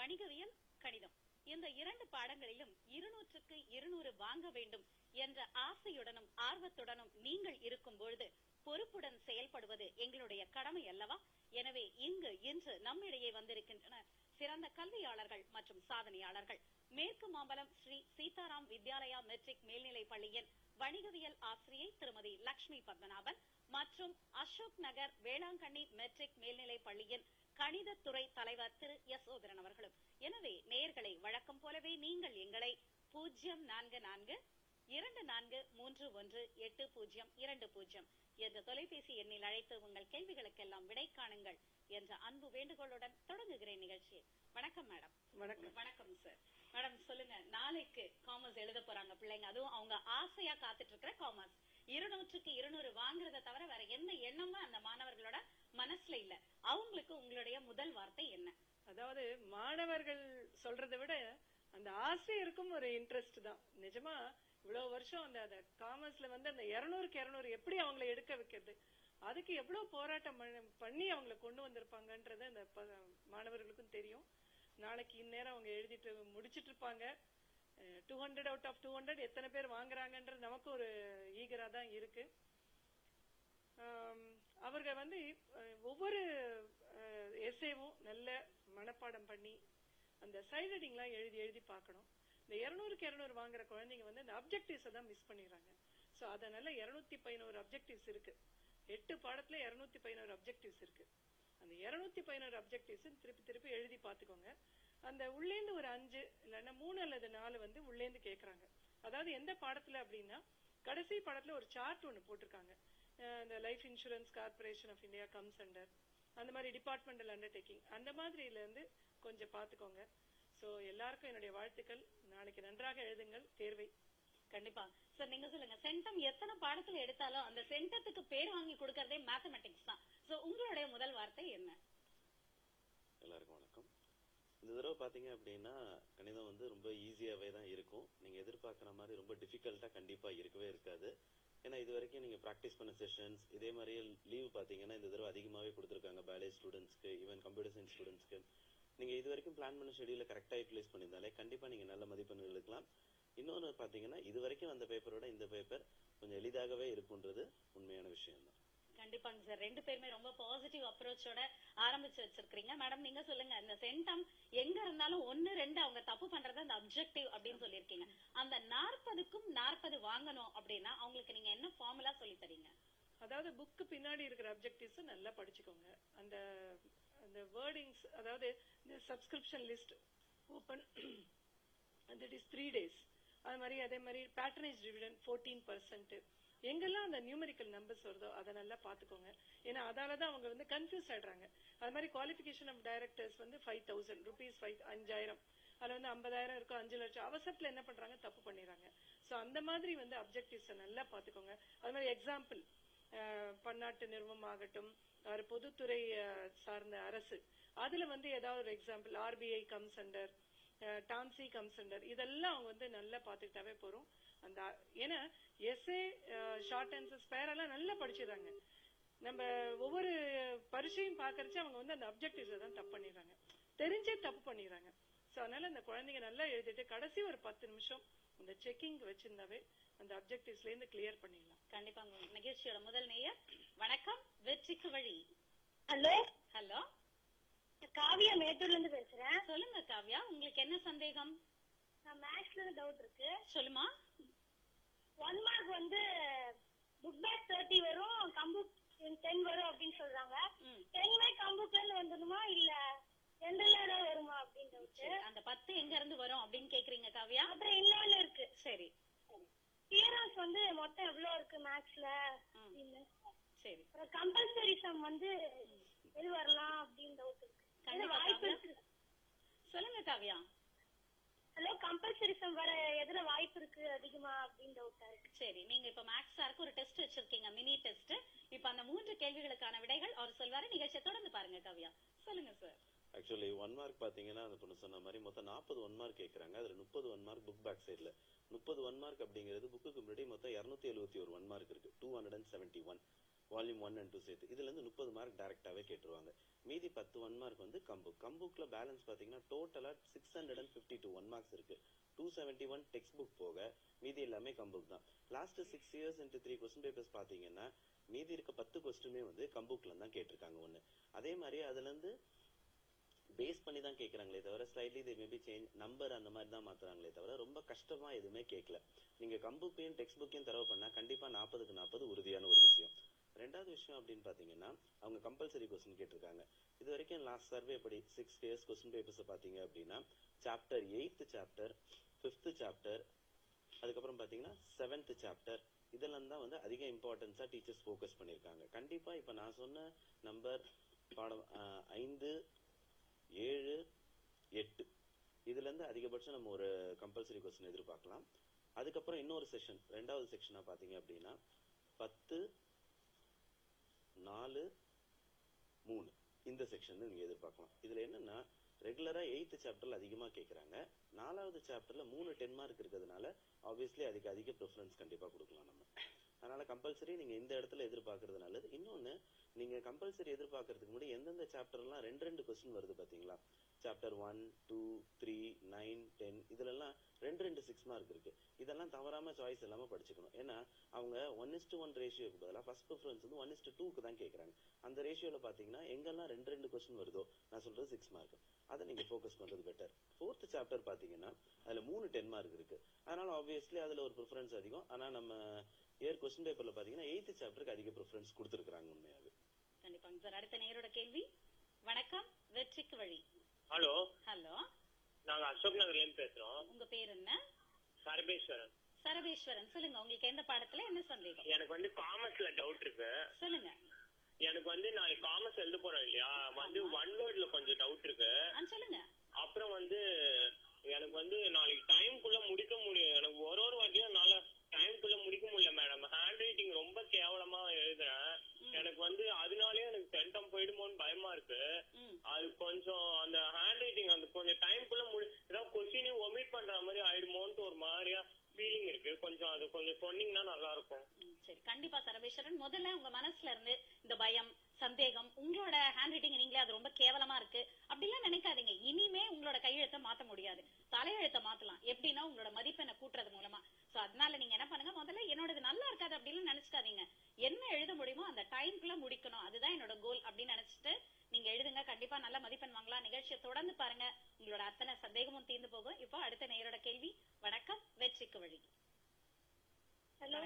வணிகவியல், கணிதம் இந்த 2 பாடங்களிலும் 200க்கு 200 வாங்க வேண்டும் என்ற ஆசையுடனும் ஆர்வத்துடனும் நீங்கள் இருக்கும் பொழுது பொறுப்புடன் செயல்படுவது எங்களுடைய கடமை அல்லவா? எனவே இன்று நம்மிடையே வந்திருக்கின்றனர் சிறந்த கல்வியாளர்கள் மற்றும் சாதனையாளர்கள். மேற்கு மாம்பலம் ஸ்ரீ சீதாராம் வித்யாலயா மெட்ரிக் மேல்நிலை பள்ளியின் வணிகவியல் ஆசிரியை திருமதி லட்சுமி பத்மநாபன் மற்றும் அசோக் நகர் வேளாங்கண்ணி மெட்ரிக் மேல்நிலை பள்ளியின் கணிதத்துறை தலைவர் திரு யசோதரன் அவர்களும். எனவே நேயர்களை வழக்கம் போலவே நீங்கள் எங்களை 0424318020 என்ற தொலைபேசி எண்ணில் அழைத்து உங்கள் கேள்விகளுக்கெல்லாம் விடை காணுங்கள் என்ற அன்பு வேண்டுகோளுடன் தொடங்குகிறேன் நிகழ்ச்சியை. வணக்கம் மேடம். வணக்கம் சார். மேடம் சொல்லுங்க, நாளைக்கு காமர்ஸ் எழுத போறாங்க பிள்ளைங்க, அதுவும் அவங்க ஆசையா காத்துட்டு இருக்கிற காமர்ஸ் 200க்கு 200 வாங்குறத தவிர வேற எந்த எண்ணமும் அந்த மாணவர்களோட மனசுல இல்ல. அவங்களுக்கு உங்களுடைய முதல் வார்த்தை என்ன? அதாவது மாணவர்கள் சொல்றதை விட அந்த ஆசிரியருக்கும் ஒரு இன்ட்ரெஸ்ட் தான். நிஜமா இவ்வளவு வருஷம் அந்த காமர்ஸ்ல அந்த 200க்கு 200 எப்படி அவங்களை எடுக்க வைக்கிறது, அதுக்கு எவ்வளவு போராட்டம் பண்ணி அவங்களை கொண்டு வந்திருப்பாங்கன்றது அந்த மாணவர்களுக்கும் தெரியும். நாளைக்கு இந்நேரம் அவங்க எழுதிட்டு முடிச்சிட்டு இருப்பாங்க. 200 அவுட் ஆஃப் 200 எத்தனை பேர் வாங்குறாங்கன்றது நமக்கு ஒரு ஈகரா தான் இருக்கு. அவர்கள் ஒவ்வொரு எஸ்ஏவும் நல்ல மனப்பாடம் பண்ணி அந்த சைட் ரீடிங் எல்லாம் எழுதி பார்க்கணும். இந்த 200க்கு 200 வாங்குற குழந்தைங்க அந்த அப்ஜெக்டிவ்ஸ் தான் மிஸ் பண்ணிடுறாங்க. சோ அதனால 211 அப்ஜெக்டிவ்ஸ் இருக்கு. 8 பாடத்துல 211 அப்ஜெக்டிவ்ஸ் இருக்கு. அந்த 211 அப்ஜெக்டிவ்ஸ் திருப்பி எழுதி பாத்துக்கோங்க. அந்த உள்ளேந்து ஒரு 5 இல்லன்னா 3 அல்லது 4 உள்ளேந்து கேக்குறாங்க. அதாவது எந்த பாடத்துல அப்படின்னா, கடைசி பாடத்துல ஒரு சார்ட் ஒண்ணு போட்டிருக்காங்க. இந்த Life Insurance Corporation of India comes under, அந்த மாதிரி டிபார்ட்மெண்டல் அண்டர்டேக்கிங், அந்த மாதிரில இருந்து கொஞ்சம் பாத்துக்கோங்க. சோ எல்லாருக்கும் என்னுடைய வாழ்த்துக்கள். நாளைக்கு நன்றாக எழுதுங்கள் தேர்வை. கண்டிப்பா சார். நீங்க சொல்லுங்க, சென்டம் எத்தனை பாடத்துல எடுத்தாலும் அந்த சென்டத்துக்கு பேர் வாங்கி கொடுக்கறதே மேத்தமெட்டிக்ஸ் தான். சோ உங்களுடைய முதல் வார்த்தை என்ன? எல்லாருக்கும் வணக்கம். இந்த தடவை பாத்தீங்க அப்படின்னா கணிதம் ரொம்ப ஈஸியாவே தான் இருக்கும். நீங்க எதிர்பார்க்கிற மாதிரி ரொம்ப டிஃபிகல்ட்டா கண்டிப்பா இருக்கவே இருக்காது. ஏன்னா இது வரைக்கும் நீங்க பிராக்டிஸ் பண்ண செஷன்ஸ், இதே மாதிரியே லீவ் பாத்தீங்கன்னா இந்த தடவை அதிகமாவே கொடுத்திருக்காங்க பயாலஜி ஸ்டூடெண்ட்ஸ்க்கு, ஈவன் கம்ப்யூட்டர் சயின்ஸ் ஸ்டூடெண்ட்ஸ்க்கு. நீங்க இது வரைக்கும் பிளான் பண்ண ஷெடியூல கரெக்டா யூட்டிலைஸ் பண்ணியிருந்தாலே கண்டிப்பா நீங்க நல்ல மதிப்பெண்கள் எடுக்கலாம். இன்னொன்னு பாத்தீங்கன்னா இது வரைக்கும் அந்த பேப்பரோட இந்த பேப்பர் கொஞ்சம் எளிதாகவே இருக்கும்ன்றது உண்மையான விஷயம் தான். கண்டிப்பாங்க சார். 2 பேருமே ரொம்ப பாசிட்டிவ் அப்ரோச்சோட ஆரம்பிச்சு வச்சிருக்கீங்க. மேடம் நீங்க சொல்லுங்க, இந்த சென்டம் எங்க இருந்தாலும் 1, 2 அவங்க தப்பு பண்றது அந்த அப்ஜெக்டிவ் அப்படின்னு சொல்லிருக்கீங்க. அந்த 40க்கும் 40 வாங்கணும் அப்படின்னா அவங்களுக்கு நீங்க என்ன ஃபார்முலா சொல்லி தரீங்க? அதாவது புக்கு பின்னாடி இருக்கிற அப்ஜெக்டிவ்ஸ் நல்லா படிச்சுக்கோங்க. அந்த வேர்டிங்ஸ், அதாவது இந்த subscription list open that is 3 days, அதே மாதிரி பேட்டர்னேஜ் டிவிடெண்ட் 14%, எங்கெல்லாம் அந்த நியூமெரிக்கல் நம்பர்ஸ் வருதோ அதை நல்லா பாத்துக்கோங்க. ஏன்னா அதாலதான் அவங்க கன்ஃபியூஸ் ஆயிடுறாங்க. அது மாதிரி குவாலிபிகேஷன் ஆஃப் டைரக்டர்ஸ் 5,000 rupees, 5,000 அதுல 50,000 இருக்கும், 5 லட்சம். அவசரத்துல என்ன பண்றாங்க, தப்பு பண்ணிடுறாங்க. சோ அந்த மாதிரி அப்ஜெக்டிவ்ஸ் நல்லா பாத்துக்கோங்க. அது மாதிரி எக்ஸாம்பிள் பன்னாட்டு நிறுவனம் ஆகட்டும், பொதுத்துறை சார்ந்த அரசு, அதுல ஏதாவது ஒரு example, RBI comes under, TANSI comes under, இதெல்லாம் அவங்க நல்லா பாத்துக்கிட்டாவே போறோம். அந்த ஏன்னா எஸ்ஏ, ஷார்ட் ஆன்சர்ஸ், பேரெல்லாம் நல்லா படிச்சிடறாங்க. நம்ம ஒவ்வொரு பரீட்சையும் பாக்கறச்சு அவங்க அந்த அப்ஜெக்டிவ்ஸ் தான் தப்பு பண்ணிடுறாங்க, தெரிஞ்சே தப்பு பண்ணிடுறாங்க. சோ அதனால அந்த குழந்தைங்க நல்லா எழுதிட்டு கடைசி ஒரு 10 நிமிஷம் அந்த செக்கிங் வச்சிருந்தாவே அந்த அப்ஜெக்டிவ்ஸ்ல இருந்து கிளியர் பண்ணிடலாம். கண்டிப்பா. நிகழ்ச்சியோட முதல் நேயர். வணக்கம், வெற்றிக்கு வழி. ஹலோ. ஹலோ, காவியா மேட்டூர்ல இருந்து பேசுறேன். சொல்லுங்க காவியா, உங்களுக்கு என்ன சந்தேகம்? நான் மேத்ஸ்ல டவுட் இருக்கு. சொல்லுமா. 1 மார்க் புக் பேக் 30 வரும், கம்புக் 10 வரும் அப்படின்னு சொல்றாங்க. 10மே கம்புக்ல இருந்து வந்துடுமா இல்ல ஜெனரலா வருமா அப்படின்னு டவுட். அந்த 10 எங்க இருந்து வரும் அப்படின்னு கேக்குறீங்க காவியா? அப்புறம் இன்னொன்னு இருக்கு. சரி, தியரம்ஸ் மொத்தம் எவ்வளவு இருக்கு மேத்ஸ்ல? சரி. அப்புறம் கம்பல்சரி சம் எது வரலாம் அப்படின்னு டவுட் இருக்கு. வாய்ப்பு இருக்கு. சொல்லுங்க காவியா. ஹலோ, கம்பல்சரி சம் வர எதுல வாய்ப்பு இருக்கு அதிகமா அப்படின்னு டவுட்டா இருக்கு. சரி, நீங்க இப்ப மேத்ஸ் சாருக்கு ஒரு டெஸ்ட் வச்சிருக்கீங்க, மினி டெஸ்ட். இப்ப அந்த 3 கேள்விகளுக்கான விடைகள் அவர் சொல்வாரு. நிகழ்ச்சியை தொடர்ந்து பாருங்க காவியா. சொல்லுங்க சார். ஆக்சுவலி 1 மார்க் பாத்தீங்கன்னா அந்த பொண்ணு சொன்ன மாதிரி மொத்தம் 40 1 மார்க் கேக்குறாங்க. அதுல 30 1 மார்க் புக் பேக் சைட்ல. 30 1 மார்க் அப்படிங்கிறது புக்குக்கு முன்னாடி மொத்தம் 271 1 மார்க் இருக்கு, 271. வால்யூம் 1 and 2 சேர்த்து. இதுல இருந்து 30 மார்க் டைரக்டாவே கேட்டுருவாங்க. மீதி 10 1 மார்க் வந்து கம்புக்ல பேலன்ஸ் பாத்தீங்கன்னா டோட்டலா 652 1 மார்க்ஸ் இருக்கு. 271 டெக்ஸ்ட் புக் போக மீதி எல்லாமே கம்புக் தான். Last 6 years into 3 question papers பாத்தீங்கன்னா மீதி இருக்க 10 கொஸ்டினுமே வந்து கம்புக்ல தான் கேட்டிருக்காங்க ஒண்ணு. அதே மாதிரி அதுல இருந்து பேஸ் பண்ணி தான் கேக்குறாங்களே தவிர ஸ்லைட்லி தே மேபி சேஞ்ச் நம்பர் அந்த மாதிரி தான் மாத்துறாங்களே தவிர ரொம்ப கஷ்டமா எதுவுமே கேட்கல. நீங்க கம்புக்கையும் டெக்ஸ்ட் புக்கையும் தரவு பண்ணா கண்டிப்பா 40க்கு 40 உறுதியான ஒரு விஷயம். ரெண்டாவது விஷயம் அப்படின்னு பாத்தீங்கன்னா அவங்க கம்பல்சரி கொஸ்டின் கேட்டிருக்காங்க. இது வரைக்கும் லாஸ்ட் சர்வே படி 6 years கொஸ்டின் பேப்பர்ஸ் பாத்தீங்க அப்படின்னா chapter 8th chapter 5th chapter அதுக்கப்புறம் பாத்தீங்கன்னா 7th சாப்டர் இதெல்லாம் தான் வந்து அதிக இம்பார்ட்டன்ஸா டீச்சர்ஸ் ஃபோக்கஸ் பண்ணிருக்காங்க. கண்டிப்பா இப்ப நான் சொன்ன நம்பர் பாடம் 5 7 8 இதுல இருந்து அதிகபட்சம் நம்ம ஒரு கம்பல்சரி கொஸ்டின் எதிர்பார்க்கலாம். அதுக்கப்புறம் இன்னொரு செஷன் ரெண்டாவது செக்ஷனா பாத்தீங்க அப்படின்னா 10 4 3 இந்த செக்ஷன் நீங்க எதிர்பார்க்கலாம். இதுல என்னன்னா ரெகுலரா 8th சாப்டர்ல அதிகமா கேக்குறாங்க. 4வது சாப்டர்ல 3 10 மார்க் இருக்கிறதுனால ஆப்வியஸ்லி அதுக்கு அதிக ப்ரிஃபரன்ஸ் கண்டிப்பா கொடுக்கலாம் நம்ம. அதனால கம்பல்சரி நீங்க இந்த இடத்துல எதிர்பார்க்கறது நல்லது. இன்னொன்னு நீங்க கம்பல்சரி எதிர்பார்க்கறதுக்கு முன்னாடி எந்தெந்த சாப்டர்லாம் 2 கொஸ்டின் வருது பாத்தீங்களா, சாப்டர் 1 2 3 9 10 இதுல எல்லாம் 2 6 மார்க் இருக்கு. இதெல்லாம் தவறாம சாய்ஸ் இல்லாம படிச்சுக்கணும். ஏன்னா அவங்க 1:1 ரேஷியோக்கு பதிலா ஃபர்ஸ்ட் ப்ரிஃபரன்ஸ் வந்து 1:2க்கு தான் கேக்குறாங்க. அந்த ரேஷியோல பாத்தீங்கன்னா எங்கெல்லாம் 2 கொஸ்டின் வருதோ நான் சொல்றது 6 மார்க் அதை நீங்க ஃபோக்கஸ் பண்றது பெட்டர். 4th சாப்டர் பாத்தீங்கன்னா அதுல 3 10 மார்க் இருக்கு. அதனால ஆப்வியஸ்லி அதுல ஒரு ப்ரிஃபரன்ஸ் அதிகம். ஆனா நம்ம கொஸ்டின் பேப்பர்ல பாத்தீங்கன்னா 8th சாப்டருக்கு அதிக ப்ரிஃபரன்ஸ் கொடுத்திருக்காங்க உண்மையாவே. கண்டிப்பாங்க சார். அடுத்த நேரோட கேள்வி. வணக்கம், வெற்றிக்கு வழி. ஹலோ. ஹலோ, நாங்க அசோக் நகர்ல இருந்து பேசுறோம். உங்க பேர் என்ன? சரபேஸ்வரன். சரபேஸ்வரன், சொல்லுங்க உங்களுக்கு எந்த பாடத்துல என்ன சந்தேகம்? எனக்கு வந்து காமர்ஸ்ல டவுட் இருக்கு. சொல்லுங்க. எனக்கு வந்து நான் காமர்ஸ் எழுத போறேன் இல்லையா, வந்து ஒன் வேர்ட்ல கொஞ்சம் டவுட் இருக்கு. சொல்லுங்க. அப்புறம் வந்து எனக்கு வந்து நாளைக்கு டைம்குள்ள முடிக்க முடியும். எனக்கு ஒரு வாட்டியும் என்னால டைம்குள்ள முடிக்க முடியல மேடம். ஹேண்ட் ரைட்டிங் ரொம்ப கேவலமா எழுதுறேன். எனக்கு வந்து அதனாலே எனக்கு சென்டம் போயிடுமோன்னு பயமா இருக்கு. அது கொஞ்சம் அந்த ஹேண்ட் ரைட்டிங் அந்த கொஞ்சம் டைம்குள்ள ஏதாவது கொஸ்டினே ஒமிட் பண்ற மாதிரி ஆயிடுமோன்ட்டு ஒரு மாதிரியா ஃபீலிங் இருக்கு. கொஞ்சம் அது கொஞ்சம் சொன்னீங்கன்னா நல்லா இருக்கும். சரி, கண்டிப்பா சரபேஸ்வரன். முதல்ல உங்க மனசுல இருந்து இந்த பயம், சந்தேகம், உங்களோட ஹேண்ட் ரைட்டிங் நீங்களே அது ரொம்ப கேவலமா இருக்கு அப்படிலாம் நினைக்காதீங்க. இனிமே உங்களோட கையெழுத்தை மாத்த முடியாது, தலையெழுத்தை மாத்தலாம். எப்படின்னா உங்களோட மதிப்பெண்ணை கூட்டுறது மூலமா. சோ அதனால நீங்க என்ன பண்ணுங்க, முதல்ல என்னோடது நல்லா இருக்காது அப்படின்னு நினைச்சுக்காதீங்க. என்ன எழுத முடியுமோ அந்த டைம்குள்ள முடிக்கணும், அதுதான் என்னோட கோல் அப்படின்னு நினைச்சிட்டு நீங்க எழுதுங்க. கண்டிப்பா நல்ல மதிப்பெண் வாங்கலாம். நிகழ்ச்சியை தொடர்ந்து பாருங்க, உங்களோட அத்தனை சந்தேகமும் தீர்ந்து போகும். இப்போ அடுத்த நேரோட கேள்வி. வணக்கம், வெற்றிக்கு வழி. ஹலோ.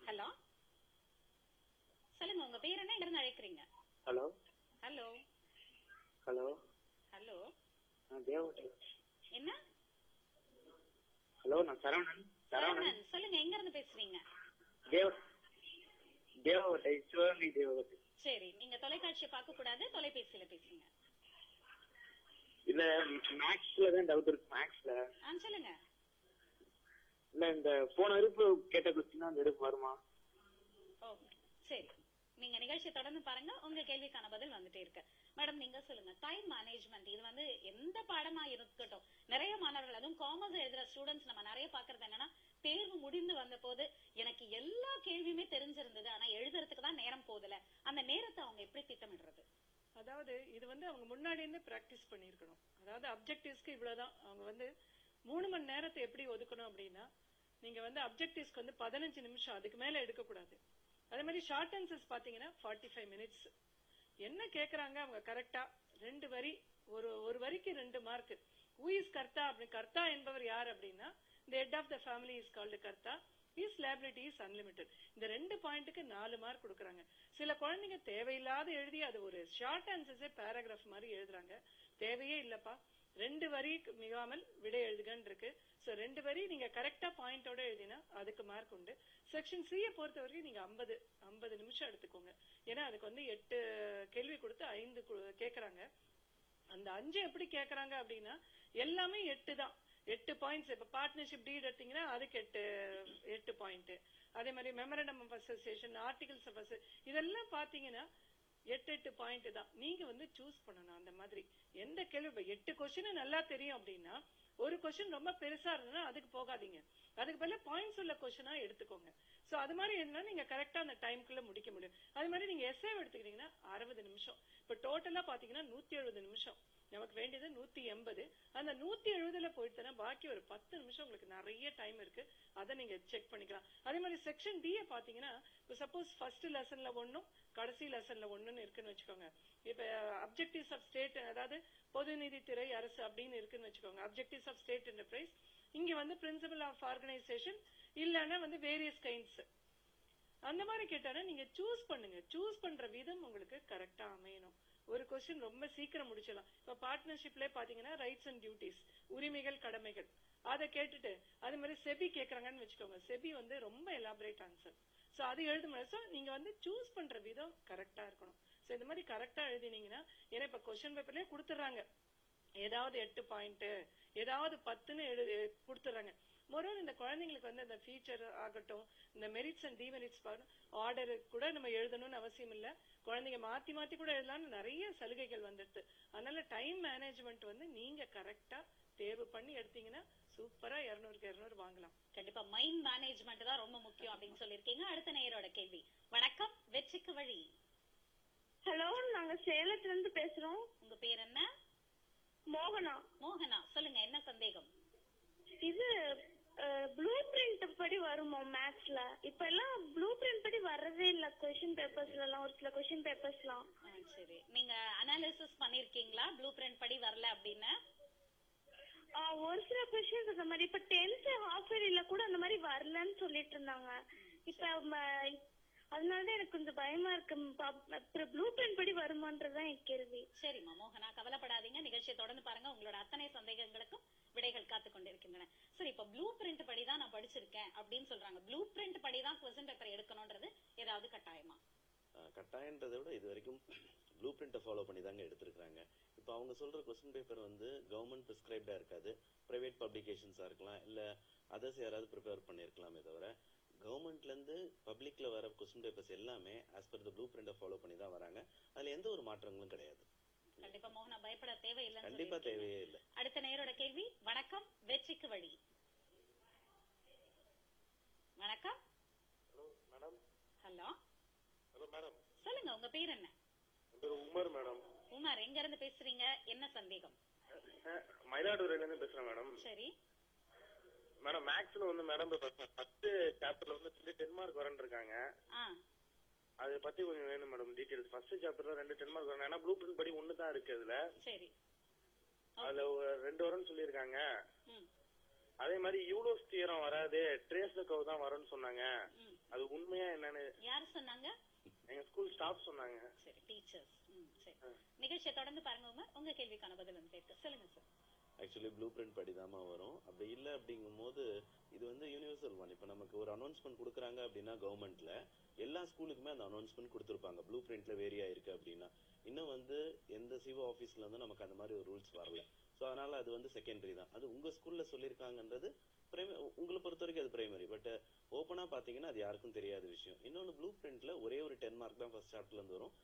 ஹலோ, சொல்லுங்க உங்க பேர் என்ன, எங்க இருந்து அழைக்கிறீங்க? Hello. Hello. Hello. Hello. Devakottai. என்ன? ஹலோ, நான் சரவணன். சரவணன், சொல்லுங்க எங்க இருந்து பேசுறீங்க? தேவகோட்டை, சிவகங்கை தேவகோட்டை. சரி, நீங்க தொலைக்காட்சியை பார்க்க கூடாது, தொலைபேசியில பேசுங்க. இல்ல மேக்ஸ்ல தான் டவுட் இருக்கு. மேக்ஸ்ல சொல்லுங்க. இல்ல இந்த போன வகுப்பு கேட்ட கொஸ்டின் அந்த வகுப்பு வருமா? ஓ சரி, நீங்க நிகழ்ச்சியை தொடர்ந்து பாருங்க, உங்க கேள்விக்கான பதில் வந்துட்டே இருக்கு. மேடம் நீங்க சொல்லுங்க, டைம் மேனேஜ்மெண்ட் இது வந்து எந்த பாடமா இருக்கட்டும், நிறைய மாணவர்கள் அதுவும் காமர்ஸ் எழுதுற ஸ்டூடெண்ட்ஸ் நம்ம நிறைய பாக்குறது என்னன்னா, தேர்வு முடிந்து வந்த போது எனக்கு எல்லா கேள்வியுமே தெரிஞ்சிருந்தது, ஆனா எழுதுறதுக்கு தான் நேரம் போதல. அந்த நேரத்தை அவங்க எப்படி திட்டமிடுறது? அதாவது இது வந்து அவங்க முன்னாடி இருந்து பிராக்டிஸ் பண்ணிருக்கணும். அதாவது அப்ஜெக்டிவ்ஸ்க்கு இவ்வளவுதான். அவங்க வந்து 3 மணி நேரத்தை எப்படி ஒதுக்கணும் அப்படின்னா, நீங்க வந்து அப்ஜெக்டிவ்ஸ்க்கு வந்து 15 நிமிஷம், அதுக்கு மேல எடுக்க கூடாது. அதே மாதிரி ஷார்ட் ஆன்சர்ஸ் பாத்தீங்கன்னா 45 மினிட்ஸ். என்ன கேக்குறாங்க அவங்க கரெக்டா 2 வரி, ஒரு வரிக்கு 2 மார்க். ஹூ இஸ் கர்த்தா அப்படி, கர்த்தா என்பவர் யார் அப்படின்னா, the head of the family is called கர்த்தா, his liability is unlimited. இந்த 2 பாயிண்ட்டுக்கு 4 மார்க் கொடுக்கறாங்க. சில குழந்தைங்க தேவையில்லாத எழுதி அது ஒரு ஷார்ட் ஆன்சர்ஸே பேராகிராஃப் மாதிரி எழுதுறாங்க. தேவையே இல்லப்பா, 2 வரி மிகாமல் விடை எழுதுகன்னு இருக்கு. சோ 2 வரி நீங்க கரெக்டா பாயிண்டோட எழுதினா அதுக்கு மார்க் உண்டு. செக்ஷன் சியை பொறுத்த வரைக்கும் நீங்க 50 நிமிஷம் எடுத்துக்கோங்க. ஏன்னா அதுக்கு வந்து 8 கேள்வி கொடுத்து 5 கேக்குறாங்க. அந்த 5 எப்படி கேக்குறாங்க அப்படின்னா, எல்லாமே 8 தான், 8 பாயிண்ட்ஸ். இப்ப பார்ட்னர்ஷிப் டீட் எடுத்தீங்கன்னா அதுக்கு 8 பாயிண்ட். அதே மாதிரி memorandum of association, articles of இதெல்லாம் பாத்தீங்கன்னா 8 பாயிண்ட் தான். நீங்க வந்து சூஸ் பண்ணணும் அந்த மாதிரி எந்த கேள்வி. 8 கொஸ்டின் நல்லா தெரியும் அப்படின்னா, ஒரு கொஸ்டின் ரொம்ப பெருசா இருந்ததுன்னா அதுக்கு போகாதீங்க, அதுக்கு பதிலா பாயிண்ட்ஸ் உள்ள கொஸ்டினா எடுத்துக்கோங்க. சோ அது மாதிரி என்ன நீங்க கரெக்டா அந்த டைம்க்குள்ள முடிக்க முடியும். அது மாதிரி நீங்க எஸ்ஏ எடுத்துக்கிட்டீங்கன்னா 60 நிமிஷம். இப்ப டோட்டலா பாத்தீங்கன்னா 170 நிமிஷம். நமக்கு வேண்டியது 180. அந்த 170ல போயிட்டுனா பாக்கி ஒரு 10 நிமிஷம் உங்களுக்கு நிறைய டைம் இருக்கு. அதை நீங்க செக் பண்ணிக்கலாம். அதே மாதிரி செக்ஷன் டி பாத்தீங்கன்னா இப்ப சப்போஸ் ஃபர்ஸ்ட் லெசன்ல ஒன்னும் கடைசி லெசன்ல ஒண்ணுன்னு இருக்குன்னு வச்சுக்கோங்க. இப்ப அப்ஜெக்டிவ்ஸ் ஆஃப் ஸ்டேட், அதாவது பொதுநிதித்துறை அரசு அப்படின்னு இருக்குன்னு வச்சுக்கோங்க. அப்ஜெக்டிவ்ஸ் ஆஃப் ஸ்டேட் என்டர்பிரைஸ், இங்க வந்து பிரின்சிபல் ஆஃப் ஆர்கனைசேஷன், இல்லன்னா வந்து வேரியஸ் கைண்ட்ஸ். அந்த மாதிரி கேட்டானா நீங்க சூஸ் பண்ணுங்க. சூஸ் பண்ற விதம் உங்களுக்கு கரெக்டா அமையணும். ஒரு கொஸ்டின் ரொம்ப சீக்கிரம் முடிச்சிடலாம். இப்ப பார்ட்னர்ஷிப்ல பாத்தீங்கன்னா ரைட்ஸ் அண்ட் டியூட்டிஸ், உரிமைகள் கடமைகள், அதை கேட்டுட்டு அது மாதிரி செபி கேக்குறாங்கன்னு வச்சுக்கோங்க. செபி வந்து ரொம்ப எலாபரேட் ஆன்சர். சோ அது எழுத முடியாது. நீங்க வந்து சூஸ் பண்ற விதம் கரெக்டா இருக்கணும். சோ இந்த மாதிரி கரெக்டா எழுதினீங்கன்னா, ஏன்னா இப்ப கொஸ்டின் பேப்பர்லயே கொடுத்துறாங்க, ஏதாவது 8 பாயிண்ட், ஏதாவது 10ன்னு கொடுத்துறாங்க. மொரோவர் இந்த குழந்தைங்களுக்கு வந்து அந்த ஃபீச்சர் ஆகட்டும், இந்த மெரிட்ஸ் அண்ட் டிமெரிட்ஸ் ஆர்டர் கூட நம்ம எழுதணும்னு அவசியம் இல்ல. குழந்தைங்க மாத்தி மாத்தி கூட எழுதலாம்னு நிறைய சலுகைகள் வந்துடுது. அதனால டைம் மேனேஜ்மெண்ட் வந்து நீங்க கரெக்டா தேர்வு பண்ணி எடுத்தீங்கன்னா சூப்பரா 200க்கு 200 வாங்கலாம். கண்டிப்பா மைண்ட் மேனேஜ்மெண்ட் தான் ரொம்ப முக்கியம் அப்படின்னு சொல்லிருக்கீங்க. அடுத்த நேயரோட கேள்வி. வணக்கம், வெற்றிக்கு வழி. ஹலோ, நாங்க சேலத்துல இருந்து பேசுறோம். உங்க பேர் என்ன? மோகனா. மோகனா, சொல்லுங்க என்ன சந்தேகம்? இது ப்ளூ பிரிண்ட் படி வருமா மேத்ஸ்ல? இப்ப எல்லாம் ப்ளூ பிரிண்ட் படி வர்றதே இல்ல கொஸ்டின் பேப்பர்ஸ்ல எல்லாம், ஒரு சில கொஸ்டின் பேப்பர்ஸ்லாம். சரி, நீங்க அனாலிசிஸ் பண்ணிருக்கீங்களா ப்ளூ பிரிண்ட் படி வரல அப்படின்னு? ஒரு சில கொஸ்டின்ஸ் அந்த மாதிரி இப்ப 10th ஹாஃப் இயர்ல கூட அந்த மாதிரி வரலன்னு சொல்லிட்டு இருந்தாங்க. இப்ப அதனாலதான் எனக்கு கொஞ்சம் பயமா இருக்கு. ப்ளூ பிரிண்ட் படி வருமானதுதான் என் கேள்வி. சரிம்மா மோகனா, கவலைப்படாதீங்க. நிகழ்ச்சியை தொடர்ந்து பாருங்க. உங்களோட அத்தனை சந்தேகங்களுக்கும் விடைகள் காத்து கொண்டிருக்கின்றன. சரி, இப்ப ப்ளூ பிரிண்ட் படிதான் நான் படிச்சிருக்கேன் அப்படின்னு சொல்றாங்க. ப்ளூ பிரிண்ட் படிதான் கொஸ்டின் பேப்பர் எடுக்கணும்ன்றது ஏதாவது கட்டாயமா? கட்டாயன்றதை விட இது வரைக்கும் ப்ளூ பிரிண்ட்டை ஃபாலோ பண்ணி தாங்க எடுத்திருக்காங்க. இப்போ அவங்க சொல்ற கொஸ்டின் பேப்பர் வந்து கவர்மெண்ட் பிரிஸ்கிரைப்டா இருக்காது. பிரைவேட் பப்ளிகேஷன்ஸா இருக்கலாம், இல்ல அதர்ஸ் யாராவது ப்ரிப்பேர் பண்ணிருக்கலாமே தவிர, கவர்மெண்ட்ல இருந்து பப்ளிக்ல வர கொஸ்டின் பேப்பர்ஸ் எல்லாமே ஆஸ் பர் த ப்ளூ பிரிண்ட்டை ஃபாலோ பண்ணி தான் வராங்க. அதுல எந்த ஒரு மாற்றங்களும் கிடையாது. கண்டிப்பா மோகனா, பயப்பட தேவையில்லை. கண்டிப்பா தேவையே இல்லை. அடுத்த நேரோட கேள்வி. வணக்கம், வெற்றிக்கு வழி. வணக்கம். Hello madam. Hello. Hello madam. சொல்லுங்க, உங்க பேர் என்ன? Umar madam. உமர், எங்க இருந்து பேசுறீங்க? என்ன சந்தேகம்? மயிலாடுதுறையில இருந்து பேசுறேன் மேடம். சரி மேடம், மேக்ஸ்ல வந்து மேடம் ஃபர்ஸ்ட் சாப்டர்ல வந்து 10 மார்க் வரன்னு இருக்காங்க. அதை பத்தி கொஞ்சம் வேணும் மேடம் டீடைல்ஸ். ஃபர்ஸ்ட் சாப்டர்ல 2 10 மார்க் வரணும். ஏன்னா ப்ளூ பிரிண்ட் படி 1 தான் இருக்கு அதுல. சரி, அதுல 2 வரன்னு சொல்லியிருக்காங்க. அதே மாதிரி யூலோஸ் தியரம் வராது, ட்ரேஸ் த கர்வ் தான் வரும்னு சொன்னாங்க. அது உண்மையா என்னன்னு யாரு சொன்னாங்க? எங்க ஸ்கூல் ஸ்டாஃப் சொன்னாங்க. சரி, டீச்சர்ஸ். சரி, நிகழ்ச்சியை தொடர்ந்து பாருங்க உமர். உங்க கேள்விக்கான பதில் வந்து கேட்க சொல்லுங்க சார். ஆக்சுவலி ப்ளூ பிரிண்ட் படிதாமா வரும். அப்படி இல்லை அப்படிங்கும் போது இது வந்து யூனிவர்சல் ஒன். இப்ப நமக்கு ஒரு அனௌன்ஸ்மெண்ட் கொடுக்குறாங்க அப்படின்னா கவர்மெண்ட்ல எல்லா ஸ்கூலுக்குமே அந்த அனௌன்ஸ்மெண்ட் கொடுத்துருப்பாங்க. ப்ளூ பிரிண்ட்ல வேரியா இருக்கு அப்படின்னா இன்னும் வந்து எந்த சிஓ ஆபீஸ்ல இருந்து நமக்கு அந்த மாதிரி ஒரு ரூல்ஸ் வரல. சோ அதனால அது வந்து செகண்டரி தான். அது உங்க ஸ்கூல்ல சொல்லிருக்காங்கன்றது உங்களை பொறுத்த வரைக்கும் அது பிரைமரி. பட் ஓப்பனா பாத்தீங்கன்னா அது யாருக்கும் தெரியாத விஷயம். இன்னொன்னு, ப்ளூ பிரிண்ட்ல ஒரே ஒரு 10 மார்க் தான் ஃபர்ஸ்ட் சாப்டர்ல இருந்து வரும்.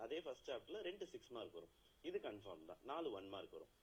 அதே ஃபர்ஸ்ட் சாப்டர்ல 2 6 மார்க் வரும். இது கன்ஃபார்ம் தான். 4 1 மார்க் வரும்.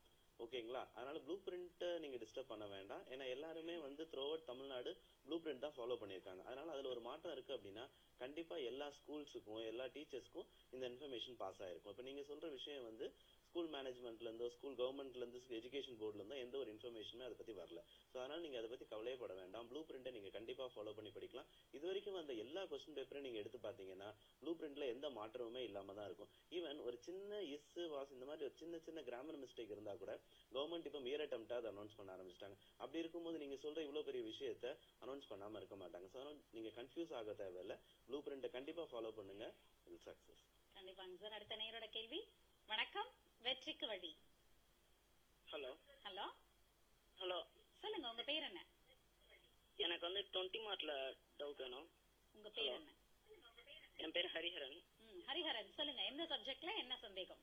ஓகேங்களா? அதனால ப்ளூ பிரிண்ட் நீங்க டிஸ்டர்ப் பண்ண வேண்டாம். ஏன்னா எல்லாருமே வந்து through out Tamil Nadu blue print தான் ஃபாலோ பண்ணிருக்காங்க. அதனால அதுல ஒரு மாற்றம் இருக்கு அப்படின்னா கண்டிப்பா எல்லா ஸ்கூல்ஸுக்கும் எல்லா டீச்சர்ஸ்க்கும் இந்த இன்ஃபர்மேஷன் பாஸ் ஆயிருக்கும். இப்ப நீங்க சொல்ற விஷயம் வந்து ஸ்கூல் மேனேஜ்மெண்ட்ல இருந்தோ ஸ்கூல் கவர்மெண்ட்ல இருந்து எஜுகேஷன் போர்ட்ல இருந்தோ எந்த ஒரு இன்ஃபர்மேஷனுமே அதை பத்தி வரல. சோ அதனால நீங்க அதை பத்தி கவலையப்பட வேண்டாம். ப்ளூ பிரிண்டை நீங்க கண்டிப்பா ஃபாலோ பண்ணி படிக்கலாம். இது வரைக்கும் அந்த எல்லா கொஸ்டின் பேப்பரையும் நீங்க எடுத்து பாத்தீங்கன்னா ப்ளூ பிரிண்ட்ல எந்த மாற்றமுமே இல்லாம தான் இருக்கும். ஈவன் ஒரு சின்ன இஸ் வாஸ் இந்த மாதிரி ஒரு சின்ன சின்ன கிராமர் மிஸ்டேக் இருந்தா கூட கவர்மெண்ட் இப்ப மியர் அட்டெம்ப்டா அதை அனௌன்ஸ் பண்ண ஆரம்பிச்சிட்டாங்க. அப்படி இருக்கும்போது நீங்க சொல்ற இவ்வளவு பெரிய விஷயத்த அனௌன்ஸ் பண்ணாம இருக்க மாட்டாங்க. சோ நீங்க கன்ஃபியூஸ் ஆக தேவையில்லை. ப்ளூ பிரிண்டை கண்டிப்பா ஃபாலோ பண்ணுங்க. சக்சஸ். கண்டிப்பாங்க சார். அடுத்த நேரோட கேள்வி. வணக்கம், வெற்றிக்கு வழி. ஹலோ. ஹலோ. ஹலோ, சொல்லுங்க, உங்க பேர் என்ன? எனக்கு வந்து 20 மார்க்ல டவுட் வேணும். உங்க பேர் என்ன? என் பேர் ஹரிஹரன். ஹரிஹரன், சொல்லுங்க எந்த சப்ஜெக்ட்ல என்ன சந்தேகம்?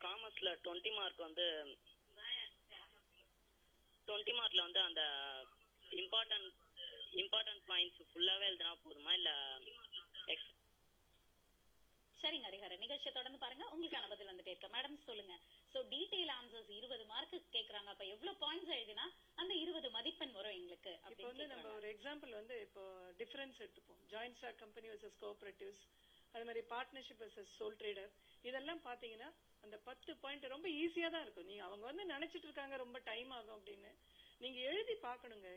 காமர்ஸ்ல 20 மார்க் வந்து 20 மார்க்ல வந்து அந்த இம்பார்ட்டன்ட் பாயிண்ட்ஸ் ஃபுல்லாவே எழுதினா போதுமா இல்ல? சரிங்க ஹரிஹரன், நிகழ்ச்சியை தொடர்ந்து பாருங்க. உங்களுக்கான பதில் வந்து கேட்க. மேடம் சொல்லுங்க. சோ டீடைல் ஆன்சர்ஸ் 20 மார்க் கேக்குறாங்க. அப்ப எவ்வளவு பாயிண்ட்ஸ் எழுதினா அந்த 20 மார்க் வந்து நம்ம ஒரு எக்ஸாம்பிள் வந்து இப்போ டிஃபரன்ஸ் எடுத்துப்போம். Joint stock company versus cooperatives, அது மாதிரி பார்ட்னர்ஷிப் வர்சஸ் சோல் ட்ரேடர், இதெல்லாம் பாத்தீங்கன்னா அந்த 10 பாயிண்ட் ரொம்ப ஈஸியா தான் இருக்கும். நீங்க அவங்க வந்து நினைச்சிட்டு இருக்காங்க ரொம்ப டைம் ஆகும் அப்படின்னு. நீங்க எழுதி பாக்கணுங்க.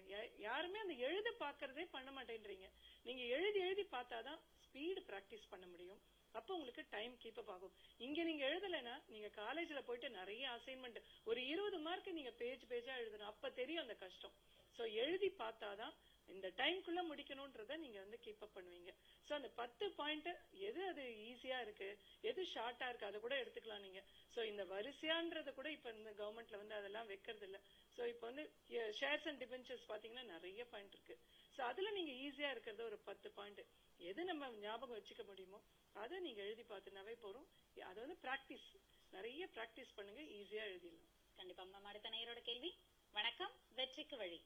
யாருமே அந்த எழுத பாக்குறதே பண்ண மாட்டேன்றீங்க. நீங்க எழுதி பார்த்தாதான் ஸ்பீடு பிராக்டிஸ் பண்ண முடியும். அப்ப உங்களுக்கு டைம் கீப் அப் ஆகும். இங்க நீங்க எழுதலைன்னா நீங்க காலேஜ்ல போயிட்டு நிறைய அசைன்மெண்ட் ஒரு 20 மார்க் நீங்க பேஜா எழுதணும். அப்ப தெரியும் அந்த கஷ்டம். சோ எழுதி பார்த்தாதான் இந்த டைம்குள்ள முடிக்கணும்ன்றத நீங்க வந்து கீப் அப் பண்ணுவீங்க. சோ அந்த 10 பாயிண்ட் எது அது ஈஸியா இருக்கு, எது ஷார்ட்டா இருக்கு, அதை கூட எடுத்துக்கலாம் நீங்க. சோ இந்த வரிசையான்றது கூட இப்ப இந்த கவர்மெண்ட்ல வந்து அதெல்லாம் வைக்கிறது இல்ல. சோ இப்ப வந்து ஷேர்ஸ் அண்ட் டிபென்ச்சர்ஸ் பாத்தீங்கன்னா நிறைய பாயிண்ட் இருக்கு. சோ அதுல நீங்க ஈஸியா இருக்கிறது ஒரு 10 பாயிண்ட் எது நம்ம ஞாபகம் வச்சுக்க முடியுமோ அதை நீங்க எழுதி பார்த்துனாவே போறோம். அது வந்து பிராக்டிஸ், நிறைய பிராக்டிஸ் பண்ணுங்க, ஈஸியா எழுதிடலாம். கண்டிப்பா மேம். அடுத்த நேயரோட கேள்வி. வணக்கம், வெற்றிக்கு வழி.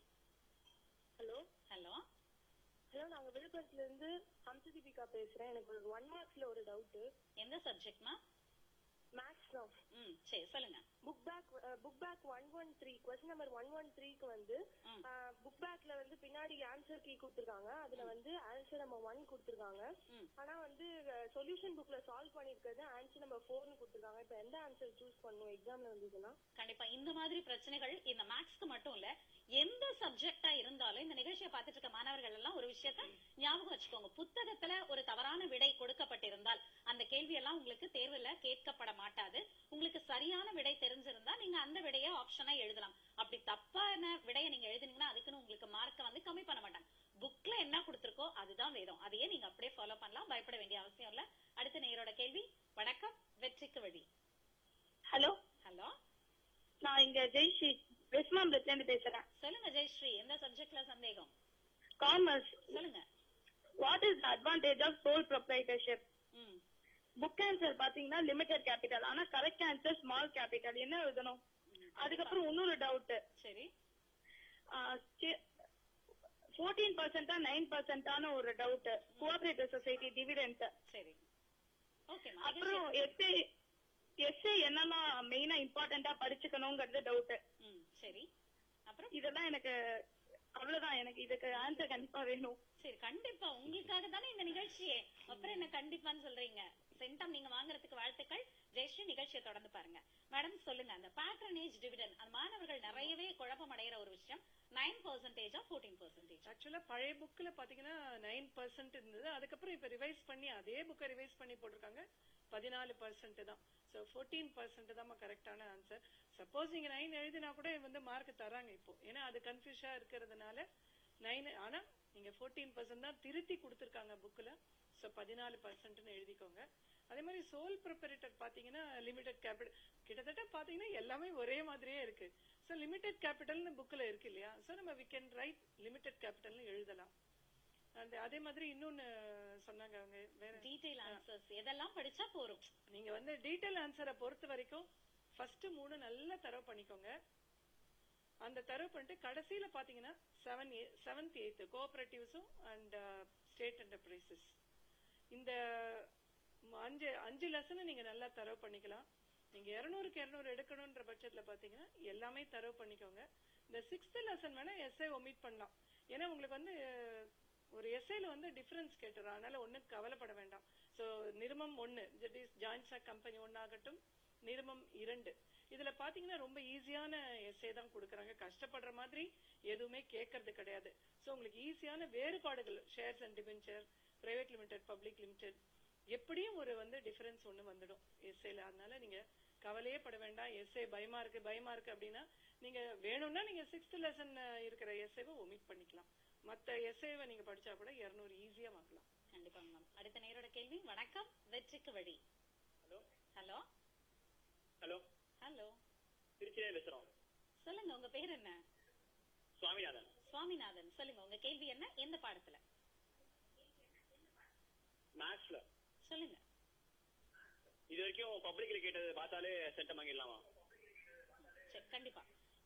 ஹலோ ஹலோ ஹலோ, நாங்க விழுப்புரத்துல இருந்து ஹம்சதீபிகா பேசுறேன். எனக்கு ஒரு 1 மார்க்ஸ்ல ஒரு டவுட். எந்த சப்ஜெக்ட்மா? மேத்ஸ் தான். சரி சொல்லுங்க. புக் பேக் 113 क्वेश्चन நம்பர் 113க்கு வந்து புக் பேக்ல வந்து பின்னாடி ஆன்சர் கீ கொடுத்திருக்காங்க. அதுல வந்து ஆன்சர் நம்பர் 1 கொடுத்திருக்காங்க. ஆனா வந்து சொல்யூஷன் புக்ல சால்வ் பண்ணிருக்கிறது ஆன்சர் நம்பர் 4 னு கொடுத்திருக்காங்க. இப்போ எந்த ஆன்சர் சூஸ் பண்ணனும் எக்ஸாம்ல வந்ததுன்னா? கண்டிப்பா இந்த மாதிரி பிரச்சனைகள் இந்த மேத்ஸ்க்கு மட்டும் இல்ல, எந்த சப்ஜெக்டா இருந்தாலும் இந்த நிகழ்ச்சியை பார்த்துட்டு இருக்க மாணவர்கள் எல்லாம் ஒரு விஷயத்த ஞாபகம் வச்சுக்கோங்க. புத்தகத்துல ஒரு தவறான விடை கொடுக்கப்பட்டிருந்தால் அந்த கேள்வி எல்லாம் உங்களுக்கு தேர்வுல கேட்கப்பட மாட்டாது. உங்களுக்கு சரியான விடை தெரிஞ்சிருந்தா நீங்க அந்த விடையை ஆப்ஷனா எழுதலாம். அப்படி தப்பான விடையை நீங்க எழுதினீங்கன்னா அதுக்குன்னு உங்களுக்கு மார்க்க வந்து கம்மி பண்ண மாட்டாங்க. புக்ல என்ன கொடுத்திருக்கோ அதுதான் வேதம். அதையே நீங்க அப்படியே ஃபாலோ பண்ணலாம். பயப்பட வேண்டிய அவசியம் இல்ல. அடுத்த நேயரோட கேள்வி. வணக்கம், வெற்றிக்கு வழி. ஹலோ ஹலோ, நான் இங்க ஜெயஸ்ரீ வெஸ்மாம்பலத்துல இருந்து பேசுறேன். சொல்லுங்க ஜெயஸ்ரீ, எந்த சப்ஜெக்ட்ல சந்தேகம்? காமர்ஸ். சொல்லுங்க. What is the advantage of sole proprietorship? Book answer பாத்தீங்கன்னா லிமிடெட் கேபிட்டல், ஆனா கரெக்ட் ஆன்சர் ஸ்மால் கேபிட்டல். என்ன எழுதணும்? அதுக்கப்புறம் இன்னொரு டவுட். சரி, 14% 9% ஒரு டவுட். Cooperative society dividend. சரி, ஓகே. அப்புறம் எஸ்ஏ என்னெல்லாம் மெயினா இம்பார்ட்டன்டா படிச்சுக்கணும்ங்கிறது டவுட். சரி, அப்புறம் இதெல்லாம் எனக்கு அவ்வளவுதான். எனக்கு இதுக்கு ஆன்சர் கண்டிப்பா வேணும். சரி, கண்டிப்பா உங்களுக்காக தானே இந்த நிகழ்ச்சியே. அப்புறம் என்ன கண்டிப்பான்னு சொல்றீங்க? சென்டம் நீங்க வாங்குறதுக்கு வாழ்த்துக்கள். ஜெயஸ்ரீ, நிகழ்ச்சியை தொடர்ந்து பாருங்க. மேடம் சொல்லுங்க, அந்த பேட்ரனேஜ் டிவிடெண்ட் அந்த மாணவர்கள் நிறையவே குழப்பம் அடைகிற ஒரு விஷயம். 9% 14%? ஆக்சுவலா பழைய புக்ல பாத்தீங்கன்னா 9% இருந்தது. அதுக்கப்புறம் இப்ப ரிவைஸ் பண்ணி அதே புக்கை ரிவைஸ் பண்ணி போட்டிருக்காங்க 14% தான். சோ 14% தான் கரெக்டான ஆன்சர். சப்போஸ் நீங்க 9 எழுதினா கூட வந்து மார்க் தராங்க இப்போ. ஏன்னா அது கன்ஃபியூஷா இருக்கிறதுனால 9, ஆனா நீங்க 14% தான் திருத்தி கொடுத்திருக்காங்க புக்ல. சோ 14% எழுதிக்கோங்க. அதே மாதிரி சோல் ப்ரொப்ரைட்டர் பாத்தீங்கன்னா லிமிடெட் கேபிட்டல் கிட்டத்தட்ட பாத்தீங்கன்னா எல்லாமே ஒரே மாதிரியே இருக்கு. சோ லிமிடெட் கேபிட்டல்னு புக்ல இருக்கு இல்லையா? சோ நம்ம we can write லிமிடெட் கேபிட்டல்னு எழுதலாம். அதே மாதிரி இன்னொன்னு சொன்னாங்க அவங்க, வேற டீடைல் ஆன்சர்ஸ் எதெல்லாம் படிச்சா போறோம். நீங்க வந்து டீடைல் ஆன்சரை பொறுத்த வரைக்கும் ஃபர்ஸ்ட் 3 நல்லா தரவு பண்ணிக்கோங்க. அந்த தரவு பண்ணிட்டு கடைசியில பாத்தீங்கன்னா 7th 8th கோஆபரேட்டிவ்ஸும் and state enterprises, இந்த 5 லெசன் நீங்க நல்லா தரவு பண்ணிக்கலாம். நீங்க 200க்கு 200 எடுக்கணும்ன்ற பட்சத்துல பாத்தீங்கன்னா எல்லாமே தரவு பண்ணிக்கோங்க. இந்த 6th லெசன் வேணா எஸ்ஐ ஒமிட் பண்ணலாம். ஏன்னா உங்களுக்கு வந்து ஒரு எஸ்ஐல வந்து டிஃபரன்ஸ் கேட்டுறோம். அதனால ஒண்ணும் கவலைப்பட வேண்டாம். சோ நிர்மம் 1 ஜாயிண்ட் ஸ்டாக் கம்பெனி 1 ஆகட்டும், நிர்மம் 2, இதுல பாத்தீங்கன்னா ரொம்ப ஈஸியான எஸ்ஏ தான் கொடுக்கறாங்க. கஷ்டப்படுற மாதிரி எதுவுமே கேட்கறது கிடையாது. சோ உங்களுக்கு ஈஸியான வேறுபாடுகள் shares and debenture, private limited, public limited, எப்படியும் ஒரு வந்து டிஃபரன்ஸ் ஒண்ணு வந்துடும் எஸ்ஏல. அதனால நீங்க கவலையே பட வேண்டாம். எஸ்ஏ பயமா இருக்கு அப்படின்னா நீங்க வேணும்னா நீங்க 6th லெசன் இருக்கிற எஸ்ஏவை ஒமிட் பண்ணிக்கலாம். மத்த எஸ்ஏவை நீங்க படிச்சா கூட 200 ஈஸியா வாங்கலாம். கண்டிப்பா மேம். அடுத்த நேரோட கேள்வி. வணக்கம், வெற்றிக்கு வழி. ஹலோ ஹலோ ஹலோ ஹலோ, திருச்சியிலே பேசுறோம். சொல்லுங்க, உங்க பேர் என்ன? சுவாமிநாதன். சுவாமிநாதன், சொல்லுங்க உங்க கேள்வி என்ன? எந்த பாடத்துல? மேத்ஸ்ல. சொல்லுங்க. இது வரைக்கும் பப்ளிக்ல கேட்டது பார்த்தாலே சென்டம் வாங்கிடலாமா? சரி, கண்டிப்பா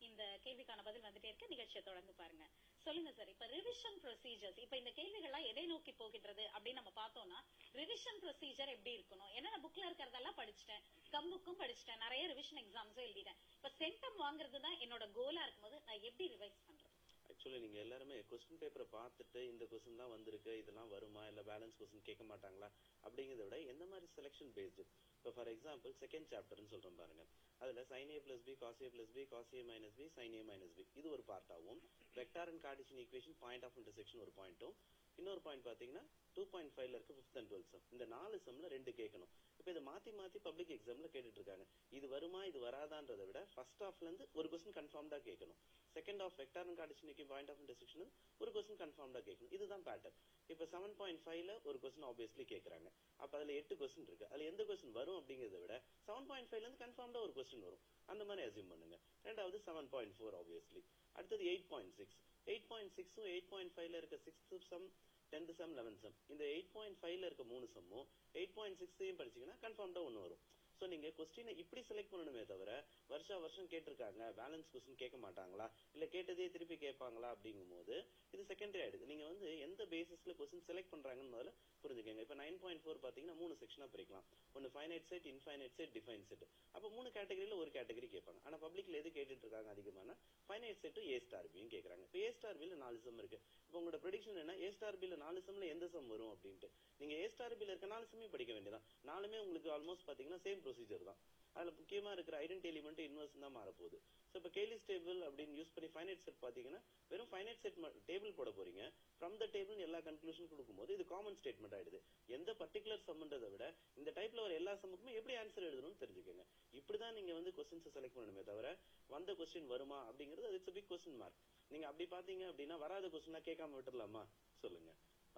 இந்த கேள்விக்கான பதில் வந்துட்டே இருக்கு. நிகழ்ச்சியை தொடர்ந்து பாருங்க. சொல்லுங்க சார், இப்ப ரிவிஷன் ப்ரொசீஜர்ஸ், இப்ப இந்த கேள்விகள்லாம் எதை நோக்கி போகின்றது அப்படின்னு நம்ம பார்த்தோம்னா, ரிவிஷன் ப்ரொசீஜர் எப்படி இருக்கணும்? ஏன்னா நான் புக்ல இருக்கிறதெல்லாம் படிச்சுட்டேன், கம்புக்கும் படிச்சுட்டேன், நிறைய ரிவிஷன் எக்ஸாம்ஸும் எழுதிட்டேன். இப்ப சென்டம் வாங்குறது தான் என்னோட கோலா இருக்கும்போது நான் எப்படி ரிவைஸ் பண்றது? ஆக்சுவலி நீங்க எல்லாருமே கொஸ்டின் பேப்பரை பார்த்துட்டு இந்த கொஸ்டின் தான் வந்திருக்கு, இதெல்லாம் வருமா இல்ல பேலன்ஸ் கொஸ்டின் கேட்க மாட்டாங்களா அப்படிங்கிறத விட எந்த மாதிரி செலெக்ஷன் பேஸ்டு. இப்போ ஃபார் எக்ஸாம்பிள் செகண்ட் சாப்டர்னு சொல்றோம் பாருங்க, அதுல sin a plus b cos a plus b cos a minus b sin a minus b இது ஒரு பார்ட் ஆகும். Vector and Cartesian equation point of intersection ஒரு பாயிண்ட்டும், இன்னொரு பாயிண்ட் பாத்தீங்கன்னா 2.5ல இருக்க 5th and 12th சம். இந்த 4 சம்ல 2 கேட்கணும். இப்ப இதை மாத்தி மாத்தி பப்ளிக் எக்ஸாம்ல கேட்டுட்டு இருக்காங்க. இது வருமா இது வராதான்றதை விட ஃபர்ஸ்ட் ஹாஃப்ல இருந்து ஒரு கொஸ்டின் கன்ஃபார்ம்டா கேட்கணும், second half vector and Cartesian point of intersection ஒரு கொஸ்டின் கன்ஃபார்ம்டா கேட்கணும். இதுதான் பேட்டர்ன். இப்ப 7.5ல ஒரு கொஸ்டின் ஆப்வியஸ்லி கேட்கறாங்க. அப்ப அதுல 8 கொஸ்டின் இருக்கு. அதுல எந்த கொஸ்டின் வரும் அப்படிங்கறத விட 7.5ல இருந்து கன்ஃபார்ம்டா ஒரு கொஸ்டின் வரும். அந்த மாதிரி அசியூம் பண்ணுங்க. ரெண்டாவது 7.4 ஆப்வியஸ்லி. அடுத்தது 8.6. 8.6 8.5ல இருக்க 6th some 10th some 11th some. இந்த 8.5ல இருக்க 3 சம்மும் 8.6ஐயும் படிச்சீங்கன்னா கன்ஃபார்ம்டா ஒன்னு வரும். சோ நீங்க கொஸ்டினை இப்படி செலக்ட் பண்ணணுமே தவிர வருஷம் கேட்டிருக்காங்க பேலன்ஸ் கொஸ்டின் கேட்க மாட்டாங்களா இல்ல கேட்டதே திருப்பி கேட்பாங்களா அப்படிங்கும் போது இது செகண்டரி ஆயிடுது. நீங்க வந்து எந்த பேசிஸ்ல கொஸ்டின் செலக்ட் பண்றாங்கன்னு முதல்ல புரிஞ்சுக்கங்க. இப்ப 9.4 பாத்தீங்கன்னா 3 செக்ஷனா பிரிக்கலாம். ஒன்னு finite set, infinite set, define set. அப்ப 3 கேட்டகரியில ஒரு கேட்டகரி கேட்பாங்க. ஆனா பப்ளிக்ல எது கேட்டுட்டு இருக்காங்க அதிகமான ஃபைனைட் செட் A ஸ்டார் பியும் கேக்குறாங்க. இப்ப A ஸ்டார் பில 4 சம் இருக்கு. இப்ப உங்களோட ப்ரெடிக்ஷன் என்ன, A ஸ்டார் பில 4 சம்ல எந்த சம் வரும் அப்படின்ட்டு. நீங்க A ஸ்டார் பில இருக்க 4 சம்மையும் படிக்க வேண்டியதான். நாலுமே உங்களுக்கு ஆல்மோஸ்ட் பாத்தீங்கன்னா சேம் ப்ரொசீஜர் தான். அதுல முக்கியமா இருக்கிற ஐடென்டி எலிமெண்ட் இன்வெர்ஸ் தான் மாற போகுது. சோ இப்ப கேலிஸ் டேபிள் அப்படின்னு யூஸ் பண்ணி ஃபைனைட் செட் பாத்தீங்கன்னா வெறும் ஃபைனைட் செட் டேபிள் போட போறீங்க. ஃப்ரம் த டேபிள் எல்லா கன்க்ளூஷன் கொடுக்கும்போது இது காமன் ஸ்டேட்மெண்ட் ஆயிடுது. எந்த பர்டிகுலர் சம்ன்றதை விட இந்த டைப்ல வர எல்லா சம்முக்குமே எப்படி ஆன்சர் எழுதணும்னு தெரிஞ்சுக்கங்க. இப்படிதான் நீங்க வந்து கொஸ்டின்ஸ் செலக்ட் பண்ணணுமே தவிர வந்த கொஸ்டின் வருமா அப்படிங்கிறது it's a big question mark. நீங்க அப்படி பாத்தீங்க அப்படின்னா வராத கொஸ்டினா கேட்காம விட்டுறலாமா சொல்லுங்க,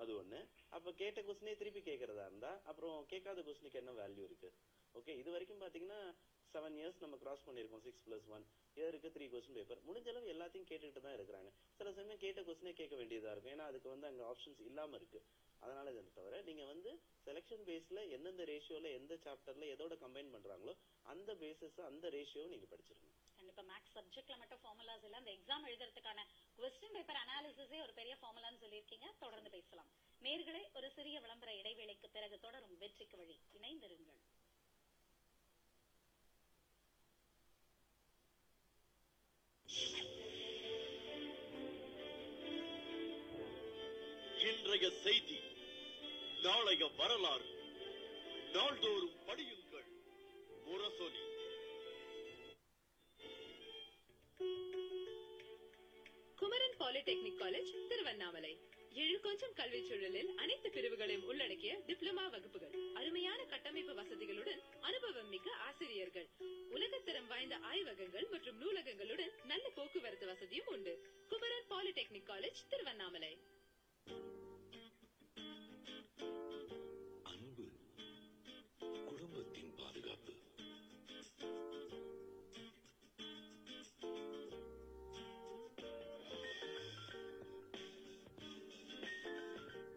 அது ஒண்ணு. அப்ப கேட்ட கொஸ்டினே திருப்பி கேட்கறதா இருந்தா அப்புறம் கேட்காத கொஸ்டினுக்கு என்ன வேல்யூ இருக்கு? ஓகே, இது வரைக்கும் பாத்தீங்கன்னா 7 years நம்ம கிராஸ் பண்ணிருக்கோம். 6+1 இயருக்கு 3 கொஸ்டின் பேப்பர். முடிஞ்ச அளவு எல்லாத்தையும் கேட்டுட்டு தான் இருக்கிறாங்க. சில சமயம் கேட்ட கொஸ்டினே கேட்க வேண்டியதா இருக்கும், ஏன்னா அதுக்கு வந்து அங்க ஆப்ஷன்ஸ் இல்லாம இருக்கு. அதனால இதை தவிர நீங்க வந்து செலக்ஷன் பேஸ்ல எந்தெந்த ரேஷியோல எந்த சாப்டர்ல எதோட கம்பைன் பண்றாங்களோ அந்த பேசிஸ் அந்த ரேஷியோ நீங்க படிச்சிருங்க. கண்டிப்பா மேக்ஸ் சப்ஜெக்ட்ல மட்டும் ஃபார்முலாஸ் இல்ல, அந்த எக்ஸாம் எழுதுறதுக்கான क्वेश्चन பேப்பர் அனாலிசிஸே ஒரு பெரிய ஃபார்முலான்னு சொல்லியிருக்கீங்க. தொடர்ந்து பேசலாம் நேயர்களே. ஒரு சிறிய விளம்பர இடைவேளைக்கு பிறகு தொடரும் வெற்றிக்கு வழி. இணைந்திருங்கள். இன்றைய செய்தி, நாளைய வரலாறு. நாள்தோறும் படியுங்கள் முரசொலி. Kumaran polytechnic college, Tiruvannamalai. கொஞ்சம் கல்வி சூழலில் அனைத்து பிரிவுகளையும் உள்ளடக்கிய டிப்ளமா வகுப்புகள், அருமையான கட்டமைப்பு வசதிகளுடன் அனுபவம் மிக்க ஆசிரியர்கள், உலகத்தரம் வாய்ந்த ஆய்வகங்கள் மற்றும் நூலகங்களுடன் நல்ல போக்குவரத்து வசதியும் உண்டு. Kumaran polytechnic college, Tiruvannamalai. அன்பு குடும்பத்தின் பாதுகாப்பு.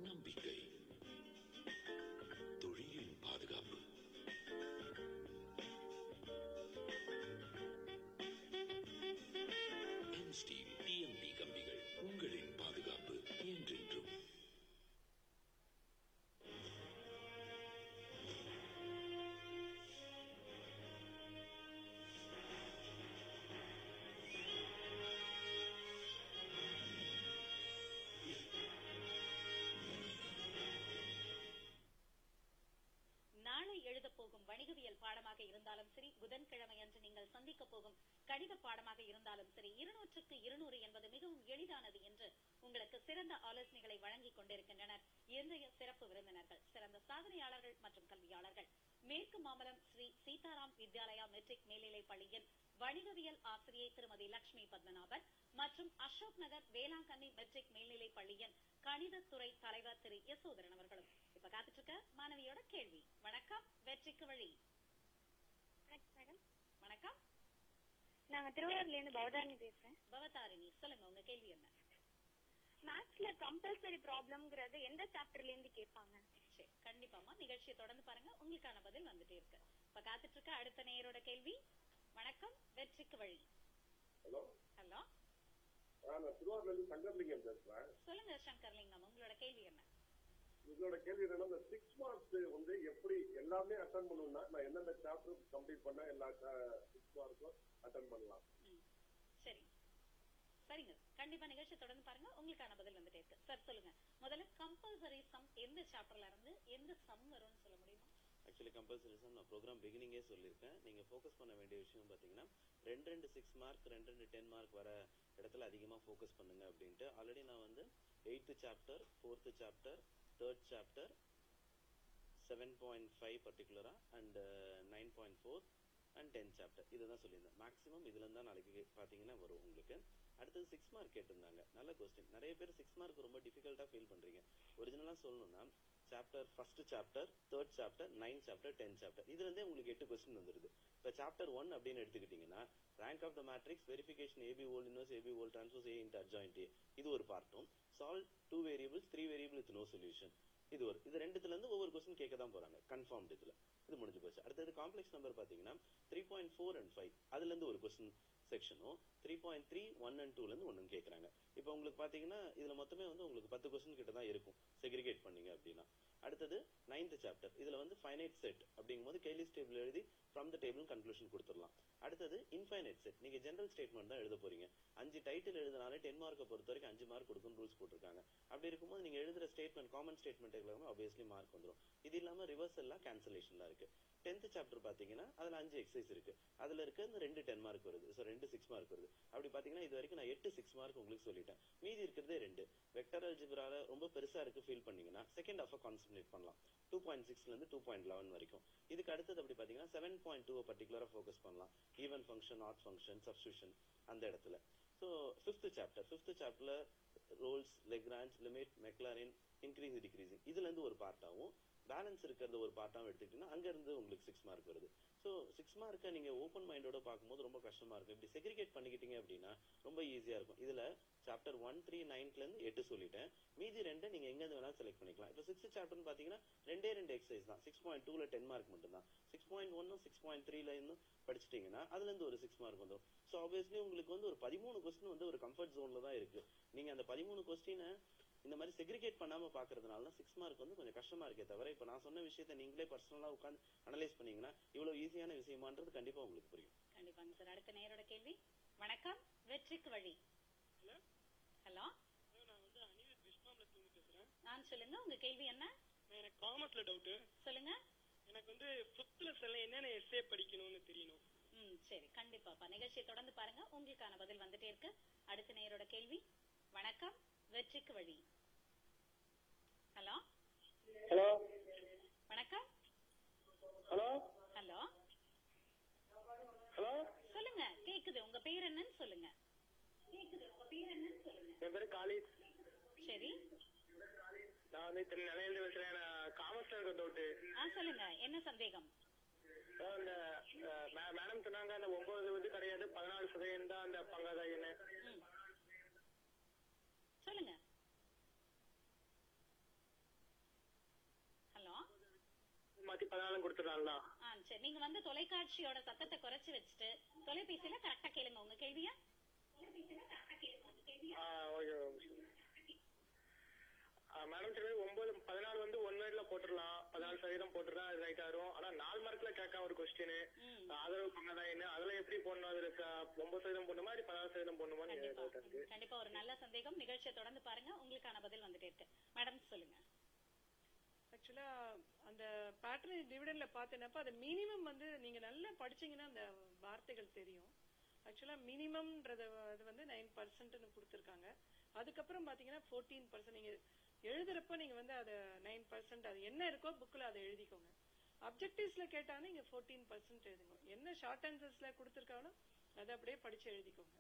நம்பிக்கை தொழிலின் பாதுகாப்பு. எம்ஸ்டீல் TMT கம்பிகள், உங்களின் பாதுகாப்பு என்றென்றும். நாளை எழுத போகும் வணிகவியல் பாடமாக இருந்தாலும் சரி, புதன்கிழமை அன்று நீங்கள் சந்திக்க போகும் கணித பாடமாக இருந்தாலும் சரி, 200க்கு 200 என்பது மிகவும் எளிதானது என்று உங்களுக்கு சிறந்த ஆலோசனைகளை வழங்கிக் கொண்டிருக்கின்றனர் இன்றைய சிறப்பு விருந்தினர்கள், சிறந்த சாதனையாளர்கள் மற்றும் கல்வியாளர்கள். மேற்கு மாம்பலம் ஸ்ரீ சீதாராம் வித்யாலயா மெட்ரிக் மேல்நிலைப் பள்ளியின் வணிகவியல் ஆசிரியை திருமதி லட்சுமி பத்மநாபன் மற்றும் அசோக் நகர் வேளாங்கண்ணி மெட்ரிக் மேல்நிலைப் பள்ளியின் கணிதத்துறை தலைவர் திரு யசோதரன் அவர்களும் இப்ப காத்துட்டு இருக்க மாணவியோட கேள்வி. வணக்கம், வெற்றிக்கு வழி. வணக்கம், நாங்க திருவாரூர்ல இருந்து பவதாரணி பேசுறேன். பவதாரணி, சொல்லுங்க உங்க கேள்வி என்ன? மேத்ஸ்ல கம்பல்சரி ப்ராப்ளம்ங்கிறது எந்த சாப்டர்ல இருந்து கேட்பாங்க? சரி, கண்டிப்பாமா நிகழ்ச்சியை தொடர்ந்து பாருங்க, உங்களுக்கான பதில் வந்துட்டே இருக்கு. இப்ப காத்துட்டு இருக்க அடுத்த நேயரோட கேள்வி. வணக்கம், வெற்றிக்கு வழி. ஹலோ ஹலோ, நான் திருவாரூர்ல இருந்து சங்கர்லிங்கம் பேசுறேன். சொல்லுங்க சங்கர்லிங்கம், உங்களோட கேள்வி என்ன? உங்களோட கேள்வி என்னன்னா, இந்த 6 மார்க்ஸ் வந்து எப்படி எல்லாமே அட்டன் பண்ணணும்னா நான் எந்தெந்த சாப்டர் கம்ப்ளீட் பண்ணா எல்லா 6 மார்க்கும் அட்டன் பண்ணலாம்? சரி, சரிங்க, கண்டிப்பா நிகழ்ச்சி தொடர்ந்து சொல்லுங்க. முதல்ல கம்பல்சரி சம் எந்த சாப்டர்ல இருந்து எந்த சம் வரும்னு சொல்ல முடியுமா? ஆக்சுவலி கம்பல்சரி சம் நான் ப்ரோக்ராம் பிகினிங்கே சொல்லியிருக்கேன். நீங்க ஃபோக்கஸ் பண்ண வேண்டிய விஷயம் பாத்தீங்கன்னா 2 6 மார்க் 2 10 மார்க் வர இடத்துல அதிகமா ஃபோக்கஸ் பண்ணுங்க அப்படின்ட்டு. ஆல்ரெடி நான் வந்து 8th chapter 4th chapter 3rd chapter 7.5 பர்டிகுலரா அண்ட் 9.4 அண்ட் 10 சாப்டர் இதுதான் சொல்லியிருந்தேன். மேக்ஸிமம் இதுல இருந்தா நாளைக்கு பாத்தீங்கன்னா வரும் உங்களுக்கு. அடுத்தது 6 மார்க் கேட்டிருந்தாங்க. நல்ல கொஸ்டின். நிறைய பேர் 6 மார்க் ரொம்ப டிஃபிகல்ட்டா ஃபீல் பண்றீங்க. ஒரிஜினலா சொல்லணும்னா chapter first chapter 3rd chapter 9 chapter 10 chapter இதுல இருந்தே உங்களுக்கு 8 கொஸ்டின் வந்துருது. இப்ப சாப்டர் 1 அப்படின்னு எடுத்துக்கிட்டீங்கன்னா rank of the matrix, verification AB whole inverse, AB whole transpose, A into adjoint A இது ஒரு பார்ட்டும், solve 2 variables 3 variable with no solution இது ரெண்டுத்துல இருந்து ஒவ்வொரு கொஸ்டின் கேட்க தான் போறாங்க கன்ஃபார்ம்டு. இதுல இது முடிஞ்சு போச்சு. அடுத்தது காம்ப்ளெக்ஸ் நம்பர் பாத்தீங்கன்னா 3.4 and 5 அதுல இருந்து ஒரு கொஸ்டின் செக்ஷனும் 3.3 1 and 2ல இருந்து ஒன்னும் கேக்குறாங்க. இப்ப உங்களுக்கு பாத்தீங்கன்னா இதுல மொத்தமே வந்து உங்களுக்கு 10 கொஸ்டின் கிட்ட தான் இருக்கும் செக்ரிகேட் பண்ணீங்க அப்படின்னா. அடுத்தது 9th சாப்டர் இதுல வந்து ஃபைனைட் செட் அப்படிங்கும்போது கேலிஸ் டேபிள் எழுதி ஃப்ரம் த டேபிள் கன்க்ளூஷன் கொடுத்துடலாம். அடுத்தது இன்ஃபைனைட் செட் நீங்க ஜெனரல் ஸ்டேட்மெண்ட் தான் எழுத போறீங்க. 5 டைட்டில் எழுதினாலே 10 மார்க்கை பொறுத்த வரைக்கும் 5 மார்க் கொடுக்கும் ரூல்ஸ் போட்டிருக்காங்க. அப்படி இருக்கும்போது நீங்க எழுதுற ஸ்டேட்மெண்ட் காமன் ஸ்டேட்மெண்ட் எல்லாமே ஆப்வியஸ்லி மார்க் வந்துடும். இது இல்லாம ரிவர்சல்லாம் கேன்சலேஷன்லாம் இருக்கு. 10th சாப்டர் பாத்தீங்கன்னா அதுல 5 எக்ஸசைஸ் இருக்கு. அதுல இருக்க இந்த 2 10 மார்க் வருது. சோ 2 6 மார்க் வருது. அப்படி பாத்தீங்கன்னா இது வரைக்கும் நான் 8 6 மார்க் உங்களுக்கு சொல்லிட்டேன். மீதி இருக்கிறதே 2. வெக்டர் அல்ஜிப்ரால ரொம்ப பெருசா இருக்கு ஃபீல் பண்ணீங்கன்னா செகண்ட் ஹாஃப் கான்சென்ட்ரேட் பண்ணலாம். 2.6ல இருந்து 2.11 வரைக்கும். இதுக்கு அடுத்தது அப்படி பாத்தீங்கன்னா 7.2 பர்டிகுலரா ஃபோக்கஸ் பண்ணலாம். Even function, odd function, substitution அந்த இடத்துல. சோ 5th சாப்டர்ல Rolle's, Lagrange, limit, Maclaurin, increase decreasing இதுல இருந்து ஒரு பார்ட்டாவும் பேலன்ஸ் இருக்கிறது ஒரு பார்ட்டாவும் எடுத்துக்கிட்டீங்கன்னா அங்க இருந்து உங்களுக்கு 6 மார்க் வருது. சோ 6 மார்க்கை நீங்க ஓப்பன் மைண்டோட பார்க்கும்போது ரொம்ப கஷ்டமா இருக்கும். இப்படி செக்ரிகேட் பண்ணிக்கிட்டீங்க அப்படின்னா ரொம்ப ஈஸியா இருக்கும். இதுல சாப்டர் 1 3 9ல இருந்து 8 சொல்லிட்டேன். மீதி 2 நீங்க எங்க இருந்து வேணாலும் செலக்ட் பண்ணிக்கலாம். இப்ப 6th சாப்டர்னு பாத்தீங்கன்னா 2 எக்ஸசைஸ் தான். 6.2ல 10 மார்க் மட்டும் தான். 6.1 6.3ல இன்னும் படிச்சிட்டீங்கன்னா அதுல இருந்து ஒரு 6 மார்க் வந்துடும். சோ ஆப்வியஸ்லி உங்களுக்கு வந்து ஒரு 13 கொஸ்டின் வந்து ஒரு கம்ஃபர்ட் ஜோன்ல தான் இருக்கு. நீங்க அந்த 13 கொஸ்டினை இந்த மாதிரி செக்ரிகேட் பண்ணாம பாக்குறதுனால தான் 6 மார்க் வந்து கொஞ்சம் கஷ்டமா இருக்கே தவிர இப்ப நான் சொன்ன விஷயத்தை நீங்களே பர்சனலா உட்கார்ந்து அனலைஸ் பண்ணீங்கன்னா இவ்வளவு ஈஸியான விஷயமான்றது கண்டிப்பா உங்களுக்கு புரியும். கண்டிப்பாங்க சார். அடுத்த நேரோட கேள்வி. வணக்கம், வெற்றிக்கு வழி. ஹலோ, நான் வந்து அனிருத் விஸ்வாம்ல தூங்கி பேசுறேன். நான் சொல்லுங்க, உங்க கேள்வி என்ன? எனக்கு காமர்ஸ்ல டவுட். சொல்லுங்க. எனக்கு வந்து 5th லெசன்ல என்னென்ன எஸ்ஏ படிக்கணும்னு தெரியணும். சரி, கண்டிப்பாப்பா. நிகழ்ச்சியை தொடர்ந்து பாருங்க, உங்களுக்கான பதில் வந்துட்டே இருக்கு. அடுத்த நேரோட கேள்வி. வணக்கம், வெற்றிக்கு வழி. ஹலோ ஹலோ வணக்கம். ஹலோ ஹலோ ஹலோ சொல்லுங்க, கேக்குது. உங்க பேர் என்னன்னு சொல்லுங்க. என் பேரு காலித். சரி, நான் வந்து நிலையில பேசுறேன். காமர்ஸ்ல இருக்க டவுட். சொல்லுங்க, என்ன சந்தேகம்? அந்த மேடம் சொன்னாங்க அந்த 9 வந்து கிடையாது 14% தான் அந்த பங்காதாயின்னு. சொல்லுங்க. ஹலோ, மாத்தி 14 கொடுத்துறாங்களா? சரி, நீங்க வந்து தொலைக்காட்சியோட சத்தத்தை குறைச்சு வச்சுட்டு தொலைபேசியில கரெக்டா கேளுங்க உங்க கேள்வியா. மேடம் சரி 9 14 வந்து 1 வேர்ட்ல போட்டுடலாம். 14% போட்டுறா அது ரைட் ஆகும். ஆனா 4 மார்க்ல கேட்க ஒரு கொஸ்டின் ஆதரவு பங்காதாயின்னு அதுல எப்படி போடணும்? அதுல 9% போடணுமா 14% போடணுமா? கண்டிப்பா ஒரு நல்ல சந்தேகம். நிகழ்ச்சியை தொடர்ந்து பாருங்க, உங்களுக்கான பதில் வந்துட்டே இருக்கு. மேடம் சொல்லுங்க. ஆக்சுவலா அந்த பேட்டர்ன் டிவிடெண்ட்ல பாத்தீங்கன்னா அது மினிமம் வந்து நீங்க நல்லா படிச்சீங்கன்னா அந்த வார்த்தைகள் தெரியும். ஆக்சுவலா மினிமம்ன்றது அது வந்து 9% கொடுத்திருக்காங்க. அதுக்கப்புறம் பாத்தீங்கன்னா 14% நீங்க எழுதுறப்ப நீங்க வந்து அது 9% அது என்ன இருக்கோ புக்ல அதை எழுதிக்கோங்க. அப்ஜெக்டிவ்ஸ்ல கேட்டாங்கன்னா நீங்க 14% எழுதுங்க. என்ன ஷார்ட் ஆன்சர்ஸ்ல கொடுத்திருக்காங்களோ அதை அப்படியே படிச்சு எழுதிக்கோங்க.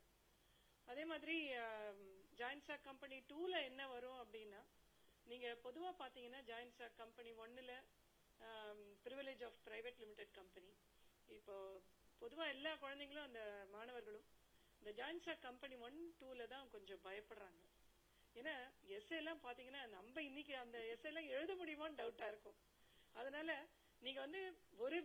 அதே மாதிரி ஜாயிண்ட் ஸ்டாக் கம்பெனி 2ல என்ன வரும் அப்படின்னா நீங்க பொதுவா பாத்தீங்கன்னா ஜாயிண்ட் ஸ்டாக் கம்பெனி 1ல privilege of private limited company. இப்போ பொதுவா எல்லா குழந்தைங்களும் அந்த மாணவர்களும் இந்த ஜாயிண்ட் ஸ்டாக் கம்பெனி 1 2ல தான் கொஞ்சம் பயப்படுறாங்க. ஏன்னா எஸ்ஏ எல்லாம் பாத்தீங்கன்னா நம்ம இன்னைக்கு அந்த எஸ்ஏ எல்லாம் எழுத முடியுமான்னு டவுட்டா இருக்கும். அதனால நீங்க வந்து ஒரு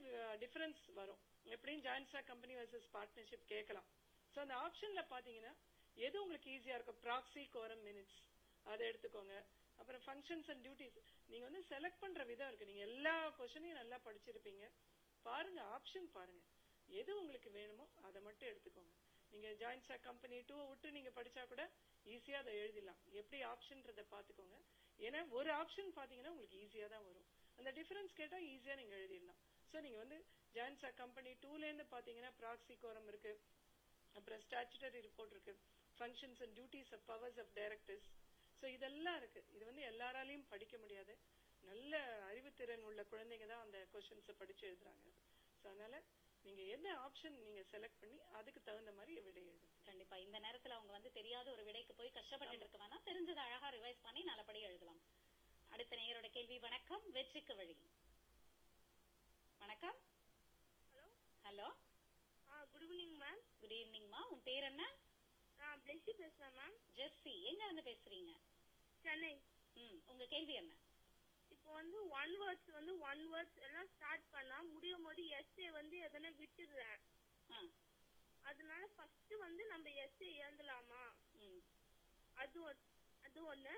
டிஃபரன்ஸ் வரும். எப்படியும் joint stock company versus partnership கேட்கலாம். சோ அந்த ஆப்ஷன்ல பாத்தீங்கன்னா எது உங்களுக்கு ஈஸியா இருக்கும்? ப்ராக்ஸி, கோரம், மினிட்ஸ் அதை எடுத்துக்கோங்க. அப்புறம் ஃபங்க்ஷன்ஸ் அண்ட் டியூட்டிஸ் நீங்க வந்து செலக்ட் பண்ற விதம் இருக்கு. நீங்க எல்லா கொஸ்டினையும் நல்லா படிச்சிருப்பீங்க. பாருங்க, ஆப்ஷன் பாருங்க, எது உங்களுக்கு வேணுமோ அதை மட்டும் எடுத்துக்கோங்க. நீங்க ஜாயின்ட் ஸ்டாக் கம்பெனி 2 விட்டு நீங்க படிச்சா கூட ஈஸியா அதை எழுதிடலாம். எப்படி ஆப்ஷன்றதை பாத்துக்கோங்க. ஏன்னா ஒரு ஆப்ஷன் பாத்தீங்கன்னா உங்களுக்கு ஈஸியா தான் வரும். அந்த டிஃபரன்ஸ் கேட்டா ஈஸியா நீங்க எழுதிடலாம். சோ நீங்க வந்து ஜாயின்ட் ஸ்டாக் கம்பெனி 2ல இருந்து பாத்தீங்கன்னா ப்ராக்ஸி கோரம் இருக்கு, அப்புறம் ஸ்டாச்சுட்டரி ரிப்போர்ட் இருக்கு, functions and duties of powers of directors. So இதெல்லாம் இருக்கு. இது வந்து எல்லாராலையும் படிக்க முடியாது. நல்ல அறிவுத்திறன் உள்ள குழந்தைங்க தான் அந்த கொஸ்டின்ஸை படிச்சு எழுதுறாங்க. சோ அதனால நீங்க என்ன ஆப்ஷன் நீங்க செலக்ட் பண்ணி அதுக்கு தகுந்த மாதிரி விடை எழுதுங்க. கண்டிப்பா இந்த நேரத்துல அவங்க வந்து தெரியாத ஒரு விடைக்கு போய் கஷ்டப்பட்டு இருக்க வேணாம், தெரிஞ்சதை அழகா ரிவைஸ் பண்ணி நல்லபடி எழுதலாம். அடுத்த நேயரோட கேள்வி. வணக்கம், வெற்றிக்கு வழி. வணக்கம். Hello. Good evening ma'am. Good ஈவினிங்மா. உன் பேர் என்ன? நான் ஜெஸ்ஸி பேசுறேன் மேம். ஜெஸ்ஸி, எங்க இருந்து பேசுறீங்க? சென்னை. உங்க கேள்வி என்ன? இப்போ வந்து ஒன் வேர்ட்ஸ் எல்லாம் ஸ்டார்ட் பண்ணா முடியும் போது எஸ்ஏ வந்து எதனா விட்டுடுறேன். அதனால ஃபர்ஸ்ட் வந்து நம்ம எஸ்ஏ எழுதலாமா? அது ஒண்ணு.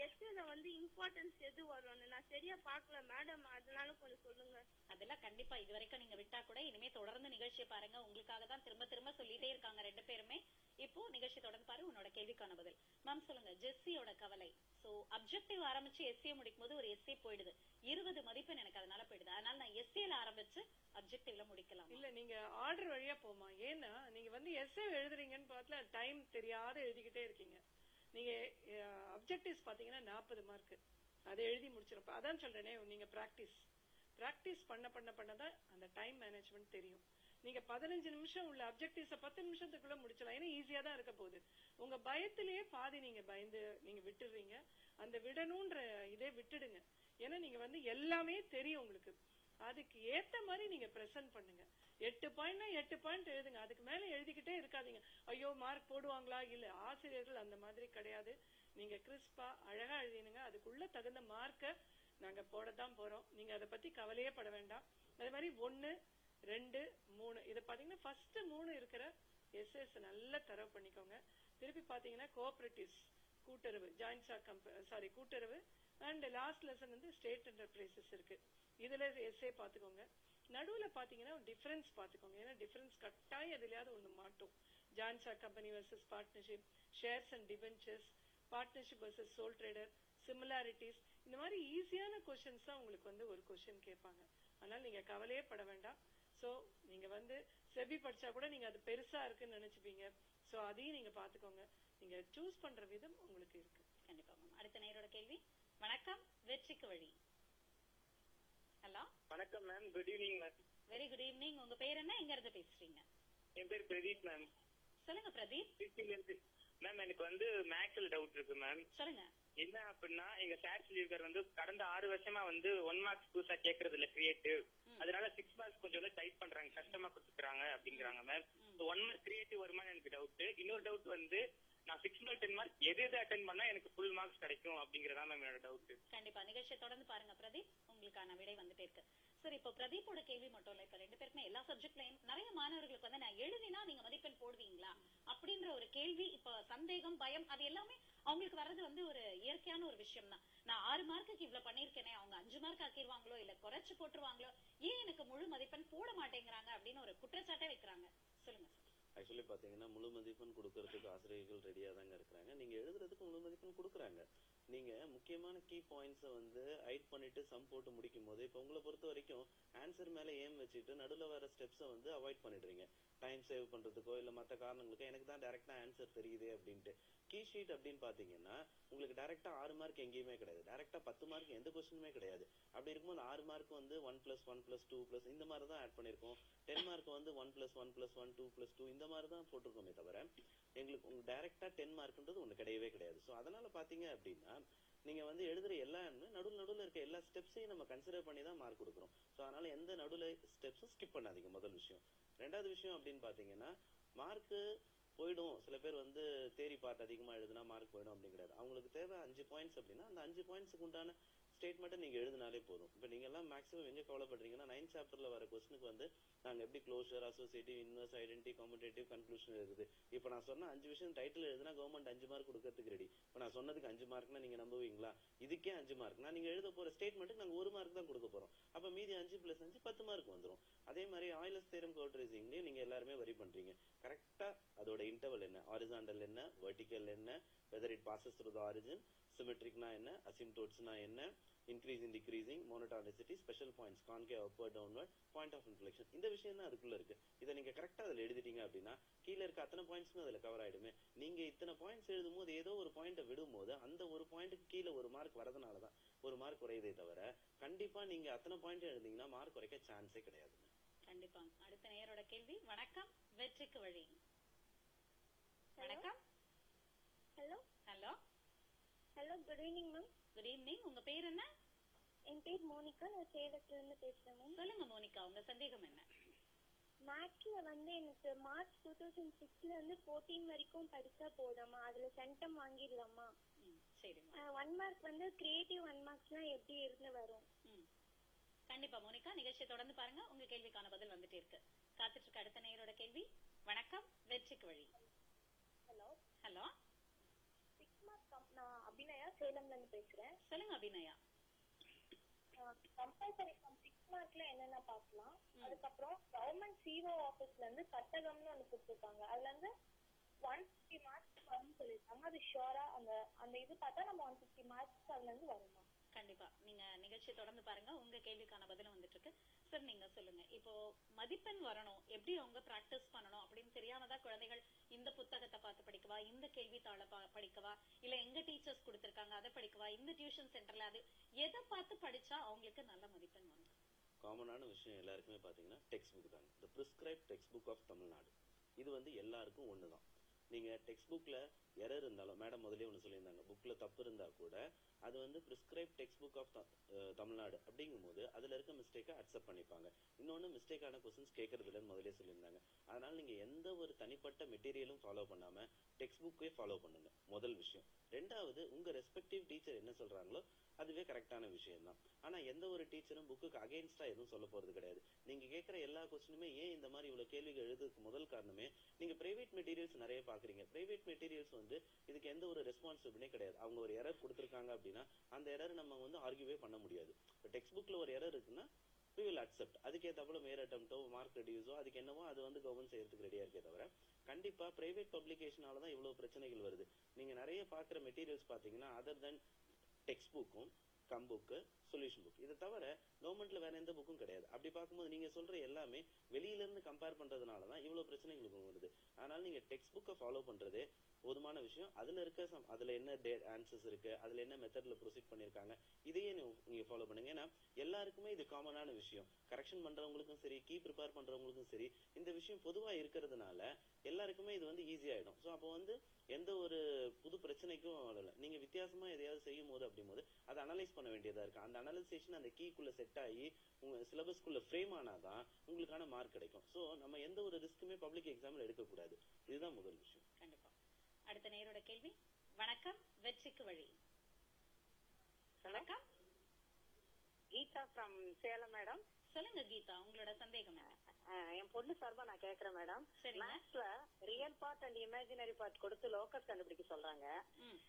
எஸ்ஏல வந்து இம்பார்ட்டன்ஸ் எது வரும்னு நான் சரியா பாக்கல மேடம், அதனால கொஞ்சம் சொல்லுங்க. அதெல்லாம் கண்டிப்பா இது வரைக்கும் நீங்க விட்டா கூட இனிமே தொடர்ந்து நிகழ்ச்சியை பாருங்க. உங்களுக்காக தான் திரும்ப திரும்ப சொல்லிட்டே இருக்காங்க ரெண்டு பேருமே. இப்போ நிகழ்ச்சி தொடர்ந்து பாரு. உன்னோட கேள்விக்கான பதில். மேம் சொல்லுங்க, ஜெஸ்ஸியோட கவலை. சோ அப்ஜெக்டிவ் ஆரம்பிச்சு எஸ்ஏ முடிக்கும் போது ஒரு எஸ்ஏ போயிடுது, 20 மதிப்பெண் எனக்கு அதனால போயிடுது. அதனால நான் எஸ்ஏல ஆரம்பிச்சு அப்ஜெக்டிவ்ல முடிக்கலாம். இல்ல, நீங்க ஆர்டர் வழியா போமா. ஏன்னா நீங்க வந்து எஸ்ஏ எழுதுறீங்கன்னு பார்த்தா டைம் தெரியாத எழுதிக்கிட்டே இருக்கீங்க. நீங்க அப்ஜெக்டிவ்ஸ் பாத்தீங்கன்னா 40 மார்க், அதை எழுதி முடிச்சிருப்ப. அதான் சொல்றேனே, நீங்க பிராக்டிஸ் பண்ணதான் அந்த டைம் மேனேஜ்மெண்ட் தெரியும். நீங்க 15 நிமிஷம் உள்ள அப்ஜெக்டிவ்ஸ 10 நிமிஷத்துக்குள்ள முடிச்சலாம். ஏன்னா ஈஸியா தான் இருக்க போகுது. உங்க பயத்திலேயே பாதி நீங்க பயந்து நீங்க விட்டுடுறீங்க. அந்த விடணும்ன்ற இதே விட்டுடுங்க. ஏன்னா நீங்க வந்து எல்லாமே தெரியும் உங்களுக்கு. அதுக்கு ஏத்த மாதிரி நீங்க பிரசன்ட் பண்ணுங்க. 8 பாயிண்ட்னா 8 பாயிண்ட் எழுதுங்க. அதுக்கு மேல எழுதிக்கிட்டே இருக்காதீங்க. ஐயோ மார்க் போடுவாங்களா? இல்ல, ஆசிரியர்கள் அந்த மாதிரி கிடையாது. நீங்க கிறிஸ்பா அழகா எழுதினுங்க. அதுக்குள்ள தகுந்த மார்க்க நாங்க போடத்தான் போறோம். நீங்க அதை பத்தி கவலையே பட வேண்டாம். அதே மாதிரி 1, 2, 3 இதை பாத்தீங்கன்னா ஃபர்ஸ்ட் 3 இருக்கிற எஸ்எஸ் நல்லா தரவு பண்ணிக்கோங்க. திருப்பி பாத்தீங்கன்னா கோஆபரேட்டிவ்ஸ், கூட்டுறவு, ஜாயின்ட் ஸ்டாக் கூட்டுறவு அண்ட் லாஸ்ட் லெசன் வந்து ஸ்டேட் என்டர்பிரைசஸ் இருக்கு. இதுல எஸ்ஏ பாத்துக்கோங்க. நடுவுல பாத்தீங்கன்னா டிஃபரன்ஸ் பாத்துக்கோங்க. ஏன்னா டிஃபரன்ஸ் கட்டாயம் எதுலயாவது ஒண்ணு மாட்டோம். Joint stock company versus partnership, shares and debentures, partnership versus sole trader, similarities, இந்த மாதிரி ஈஸியான கொஸ்டின்ஸ் தான் உங்களுக்கு வந்து ஒரு கொஸ்டின் கேட்பாங்க. அதனால நீங்க கவலையே பட வேண்டாம். சோ நீங்க வந்து செபி படிச்சா கூட நீங்க அது பெருசா இருக்குன்னு நினைச்சுப்பீங்க. சோ அதையும் நீங்க பாத்துக்கோங்க. நீங்க சூஸ் பண்ற விதம் உங்களுக்கு இருக்கு. கண்டிப்பா மேம். அடுத்த நேரோட கேள்வி. வணக்கம், வெற்றிக்கு வழி. ஹலோ. வணக்கம் ma'am. Good evening ma'am. Very good evening. உங்க பேர் என்ன, எங்க இருந்து பேசுறீங்க? என் பேர் பிரதீப் மேம். சொல்லுங்க பிரதீப். மேம் எனக்கு வந்து மேக்ஸ்ல டவுட் இருக்கு மேம். சொல்லுங்க. என்ன அப்படின்னா, எங்க சார் சொல்லியிருக்காரு வந்து கடந்த 6 வருஷமா வந்து 1 மார்க்ஸ் புதுசா கேட்கறது இல்ல கிரியேட்டிவ், அதனால 6 மார்க்ஸ் கொஞ்சம் வந்து டைப் பண்றாங்க, கஷ்டமா கொடுத்துக்கிறாங்க அப்படிங்கிறாங்க மேம். 1 மார்க் கிரியேட்டிவ் வருமானு எனக்கு டவுட். இன்னொரு டவுட் வந்து நான் 6 மார்க் 10 மார்க் எது அட்டென்ட் பண்ணா எனக்கு ஃபுல் மார்க்ஸ் கிடைக்கும் அப்படிங்கறதா மேம் என்னோட டவுட். கண்டிப்பா நிகழ்ச்சியை தொடர்ந்து பாருங்க பிரதீப், உங்களுக்கான விடை வந்துட்டே இருக்கு. சரி, இப்போ பிரதீப்போட கேள்வி மட்டும் இல்ல, இப்ப 2 பேருக்குமே எல்லா சப்ஜெக்ட்லயும் நிறைய மாணவர்களுக்கு வந்து நான் எழுதினா நீங்க மதிப்பெண் போடுவீங்களா அப்படின்ற ஒரு கேள்வி, இப்ப சந்தேகம், பயம், அது எல்லாமே அவங்களுக்கு வர்றது வந்து ஒரு இயற்கையான ஒரு விஷயம் தான். நான் 6 மார்க்குக்கு இவ்வளவு பண்ணிருக்கேனே, அவங்க 5 மார்க் ஆக்கிடுவாங்களோ இல்ல குறைச்சு போட்டுருவாங்களோ, ஏன் எனக்கு முழு மதிப்பெண் போட மாட்டேங்கிறாங்க அப்படின்னு ஒரு குற்றச்சாட்டை வைக்கிறாங்க. சொல்லுங்க சார். ஆக்சுவலி பாத்தீங்கன்னா முழு மதிப்பெண் கொடுக்கறதுக்கு ஆசிரியர்கள் ரெடியா தாங்க இருக்கிறாங்க. நீங்க எழுதுறதுக்கு முழு மதிப்பெண் கொடுக்குறாங்க. நீங்க முக்கியமான கீ பாயிண்ட்ஸை வந்து ஹைட் பண்ணிட்டு சம் போட்டு முடிக்கும் போது, இப்ப உங்களை பொறுத்த வரைக்கும் ஆன்சர் மேல ஏம் வச்சுட்டு நடுவுல வர ஸ்டெப்ஸை வந்து அவாய்ட் பண்ணிடுறீங்க. டைம் சேவ் பண்றதுக்கோ இல்ல மற்ற காரணங்களுக்கோ, எனக்கு தான் டைரக்டா ஆன்சர் தெரியுது அப்படின்ட்டு. கீ ஷீட் அப்படின்னு பாத்தீங்கன்னா உங்களுக்கு டைரக்டா 6 மார்க் எங்கேயுமே கிடையாது, டைரக்டா 10 மார்க் எந்த கொஸ்டினுமே கிடையாது. அப்படி இருக்கும்போது 6 மார்க் வந்து 1+1+2+ இந்த மாதிரி தான் ஆட் பண்ணிருக்கோம். 10 மார்க் வந்து 1+1+1 2+2 இந்த மாதிரி தான் போட்டிருக்கோமே தவிர எங்களுக்கு உங்களுக்கு டைரக்டா 10 மார்க்ன்றது ஒண்ணு கிடையவே கிடையாது. சோ அதனால பாத்தீங்க அப்படின்னா நீங்க வந்து எழுதுற எல்லாமே நடுவுல இருக்க எல்லா ஸ்டெப்ஸையும் நம்ம கன்சிடர் பண்ணி தான் மார்க் கொடுக்குறோம். சோ அதனால எந்த நடுவுல ஸ்டெப்ஸும் ஸ்கிப் பண்ணாதீங்க, முதல் விஷயம். ரெண்டாவது விஷயம் அப்படின்னு பாத்தீங்கன்னா, மார்க் போயிடும். சில பேர் வந்து தேரி பார்ட் அதிகமா எழுதுனா மார்க் போயிடும் அப்படின்னு கிடையாது. அவங்களுக்கு தேவை 5 பாயிண்ட்ஸ் அப்படின்னா அந்த 5 பாயிண்ட்ஸுக்கு உண்டான ஸ்டேட்மெண்ட்டை நீங்க எழுதினாலே போதும். இப்ப நீங்க எல்லாம் மேக்ஸிமம் எங்க கவலைப்படுறீங்கன்னா 9th சாப்டர்ல வர கொஸ்டினுக்கு வந்து நாங்க எப்படி closure, associative, inverse, identity, competitive, conclusion இருக்குது. இப்ப நான் சொன்ன 5 விஷயம் டைட்டில் எழுதுனா கவர்மெண்ட் 5 மார்க் கொடுக்கறதுக்கு ரெடி. இப்ப நான் சொன்னதுக்கு 5 மார்க்னா நீங்க நம்புவீங்களா? இதுக்கே 5 மார்க்னா நீங்க எழுத போற ஸ்டேட்மெண்ட்டுக்கு நாங்க 1 மார்க் தான் கொடுக்க போறோம். அப்ப மீதி 5 + 5 10 மார்க் வந்துரும். அதே மாதிரி ஆயிலர்ஸ் தியரம் கோட்ரேசிங்லயும் நீங்க எல்லாருமே வரி பண்றீங்க. கரெக்டா அதோட இன்டர்வல் என்ன, ஹாரிசான்டல் என்ன, வெர்டிகல் என்ன, whether it passes through the origin, symmetric-னா என்ன, asymptotes-னா என்ன, increasing, decreasing, monotonicity, special points, concave, upward, downward, point of inflection, இந்த விஷயம் தான் அதுக்குள்ள இருக்கு. இதை நீங்க கரெக்டா அதுல எழுதிட்டீங்க அப்படின்னா கீழே இருக்க அத்தனை பாயிண்ட்ஸுமே அதுல கவர் ஆயிடுமே. நீங்க இத்தனை பாயிண்ட்ஸ் எழுதும் போது ஏதோ ஒரு பாயிண்ட விடும் போது அந்த ஒரு பாயிண்ட்டுக்கு கீழே 1 மார்க் வரதுனாலதான் 1 மார்க் குறையதே தவிர கண்டிப்பா நீங்க அத்தனை பாயிண்ட் எழுதிங்கன்னா மார்க் குறைக்க சான்ஸே கிடையாது. கண்டிப்பா. அடுத்த நேயரோட கேள்வி. வணக்கம், வெற்றிக்கு வழி. வணக்கம். Hello hello hello, good evening ma'am. Good evening. உங்க பேர் என்ன? என் பேர் மோனிகா, நான் சேலத்துல இருந்து பேசுறேன் மேம். சொல்லுங்க மோனிகா, உங்க சந்தேகம் என்ன? மேத்ஸ்ல வந்து எனக்கு மார்ச் 2006ல இருந்து 14 வரைக்கும் படிச்சா போதாமா? அதுல சென்டம் வாங்கிடலாமா? சரி. 1 மார்க் வந்து கிரியேட்டிவ் 1 மார்க்ஸ்னா எப்படி இருந்து வரும்? கண்டிப்பா மோனிகா, நிகழ்ச்சியை தொடர்ந்து பாருங்க. உங்க கேள்விக்கான பதில் வந்துட்டே இருக்கு. காத்துட்டு இருக்க அடுத்த நேயரோட கேள்வி. வணக்கம், வெற்றிக்கு வழி. Hello hello. 6 மார்க். நான் அபிநயா, சேலம்ல இருந்து பேசுறேன். சொல்லுங்க அபிநயா. கம்பல்சரி 6 மார்க்ல என்னென்ன பார்க்கலாம். அதுக்கப்புறம் கவர்மெண்ட் சிஓ ஆபீஸ்ல இருந்து கட்டகம்னு ஒண்ணு கொடுத்துருக்காங்க. அதுல இருந்து 150 மார்க்ஸ் வரும்னு சொல்லிருக்காங்க. அது ஷோரா? அந்த இது பார்த்தா நம்ம 150 மார்க்ஸ் அதுல இருந்து வருமா? கண்டிப்பா. நீங்க நிகழ்ச்சியை தொடர்ந்து பாருங்க. உங்க கேள்விக்கான பதிலும் வந்துட்டு இருக்கு. சார் நீங்க சொல்லுங்க, இப்போ மதிப்பெண் வரணும், எப்படி அவங்க பிராக்டிஸ் பண்ணணும் அப்படின்னு தெரியாமதான் குழந்தைகள் இந்த புத்தகத்தை பார்த்து படிக்கவா, இந்த கேள்வித்தாளை படிக்கவா, இல்ல எங்க டீச்சர்ஸ் கொடுத்திருக்காங்க அதை படிக்கவா, இந்த டியூஷன் சென்டர்ல அது எதை பார்த்து படிச்சா அவங்களுக்கு நல்ல மதிப்பெண் வரும்? காமனான விஷயம் எல்லாருக்குமே பாத்தீங்கன்னா டெக்ஸ்ட் புக் தாங்க. The prescribed textbook of Tamil Nadu. இது வந்து எல்லாருக்கும் ஒண்ணுதான். நீங்க டெக்ஸ்ட் புக்ல எரர் இருந்தாலும், மேடம் முதலே ஒண்ணு சொல்லியிருந்தாங்க, புக்ல தப்பு இருந்தா கூட அது வந்து prescribe textbook of Tamil Nadu அப்படிங்கும் போது அதுல இருக்க மிஸ்டேக்கை அக்செப்ட் பண்ணிப்பாங்க. இன்னொன்னு மிஸ்டேக்கான கொஸ்டின்ஸ் கேட்கறது இல்லைன்னு முதலே சொல்லியிருந்தாங்க. அதனால நீங்க எந்த ஒரு தனிப்பட்ட மெட்டீரியலும் ஃபாலோ பண்ணாம டெக்ஸ்ட் புக்கே ஃபாலோ பண்ணுங்க, முதல் விஷயம். ரெண்டாவது, உங்க ரெஸ்பெக்டிவ் டீச்சர் என்ன சொல்றாங்களோ அதுவே கரெக்டான விஷயம் தான். ஆனா எந்த ஒரு டீச்சரும் புக்குக்கு அகைன்ஸ்டா எதுவும் சொல்ல போறது கிடையாது. நீங்க கேட்கிற எல்லா கொஸ்டினுமே ஏன் இந்த மாதிரி இவ்வளவு கேள்விகள் எழுதுறதுக்கு முதல் காரணமே நீங்க பிரைவேட் மெட்டீரியல்ஸ் நிறைய பாக்குறீங்க. பிரைவேட் மெட்டீரியல்ஸ் வந்து இதுக்கு எந்த ஒரு ரெஸ்பான்சிபிலிட்டியே கிடையாது. அவங்க ஒரு எரர் கொடுத்திருக்காங்க அப்படின்னா அந்த எரர் நம்ம வந்து ஆர்கியூவே பண்ண முடியாது. இப்போ டெக்ஸ்ட் புக்ல ஒரு எரர் இருக்குன்னா we will accept. அதுக்கேற்றப்பல மேல் அட்டம்ப்டோ மார்க் ரெடியூஸோ அதுக்கு என்னவோ அது வந்து கவர்மெண்ட் செய்யறதுக்கு ரெடியா இருக்கே தவிர கண்டிப்பா பிரைவேட் பப்ளிகேஷனால தான் இவ்வளவு பிரச்சனைகள் வருது. நீங்க நிறைய பாக்குற மெட்டீரியல்ஸ் பாத்தீங்கன்னா அதர் தென் டெக்ஸ்ட் புக்கும், கம் புக்கு, சொல்யூஷன் புக், இதை தவிர கவர்மெண்ட்ல வேற எந்த புக்கும் கிடையாது. அப்படி பார்க்கும்போது நீங்க சொல்ற எல்லாமே வெளியில இருந்து கம்பேர் பண்றதுனாலதான் இவ்வளவு பிரச்சனைகளுக்கு வருது. அதனால நீங்க டெக்ஸ்ட் புக்கை ஃபாலோ பண்றதே போதுமான விஷயம். அதுல இருக்க அதுல என்ன ஆன்சர்ஸ் இருக்கு, அதுல என்ன மெத்தட்ல ப்ரொசீட் பண்ணிருக்காங்க, இதையே நீங்க ஃபாலோ பண்ணுங்க. ஏன்னா எல்லாருக்குமே இது காமனான விஷயம். கரெக்ஷன் பண்றவங்களுக்கும் சரி, கீ ப்ரிப்பேர் பண்றவங்களுக்கும் சரி, இந்த விஷயம் பொதுவா இருக்கிறதுனால எல்லாருக்குமே இது வந்து ஈஸி ஆயிடும். ஸோ அப்போ வந்து எந்த ஒரு புது பிரச்சனைக்கும் வரல. நீங்க வித்தியாசமா எதையாவது செய்யும் போது அப்படிங்கும்போது அதை அனலைஸ் பண்ண வேண்டியதா இருக்கு. அந்த அனலைசேஷன் அந்த கீக்குள்ள செட் ஆகி உங்க சிலபஸ்க்குள்ள ஃப்ரேம் ஆனாதான் உங்களுக்கான மார்க் கிடைக்கும். ஸோ நம்ம எந்த ஒரு ரிஸ்க்குமே பப்ளிக் எக்ஸாம்ல எடுக்கக்கூடாது. இதுதான் முதல் விஷயம். கண்டிப்பா. அடுத்த நேரோட கேள்வி. வணக்கம், வெற்றிக்கு வழி. வணக்கம். Geetha from Salem madam. சொல்லுங்க கீதா, உங்களோட சந்தேகம். என் பொண்ணு சார்பா நான் கேக்குறேன் மேடம். மேத்ஸ்ல real part and imaginary part கொடுத்து லோக்கஸ் கண்டுபிடிக்க சொல்றாங்க.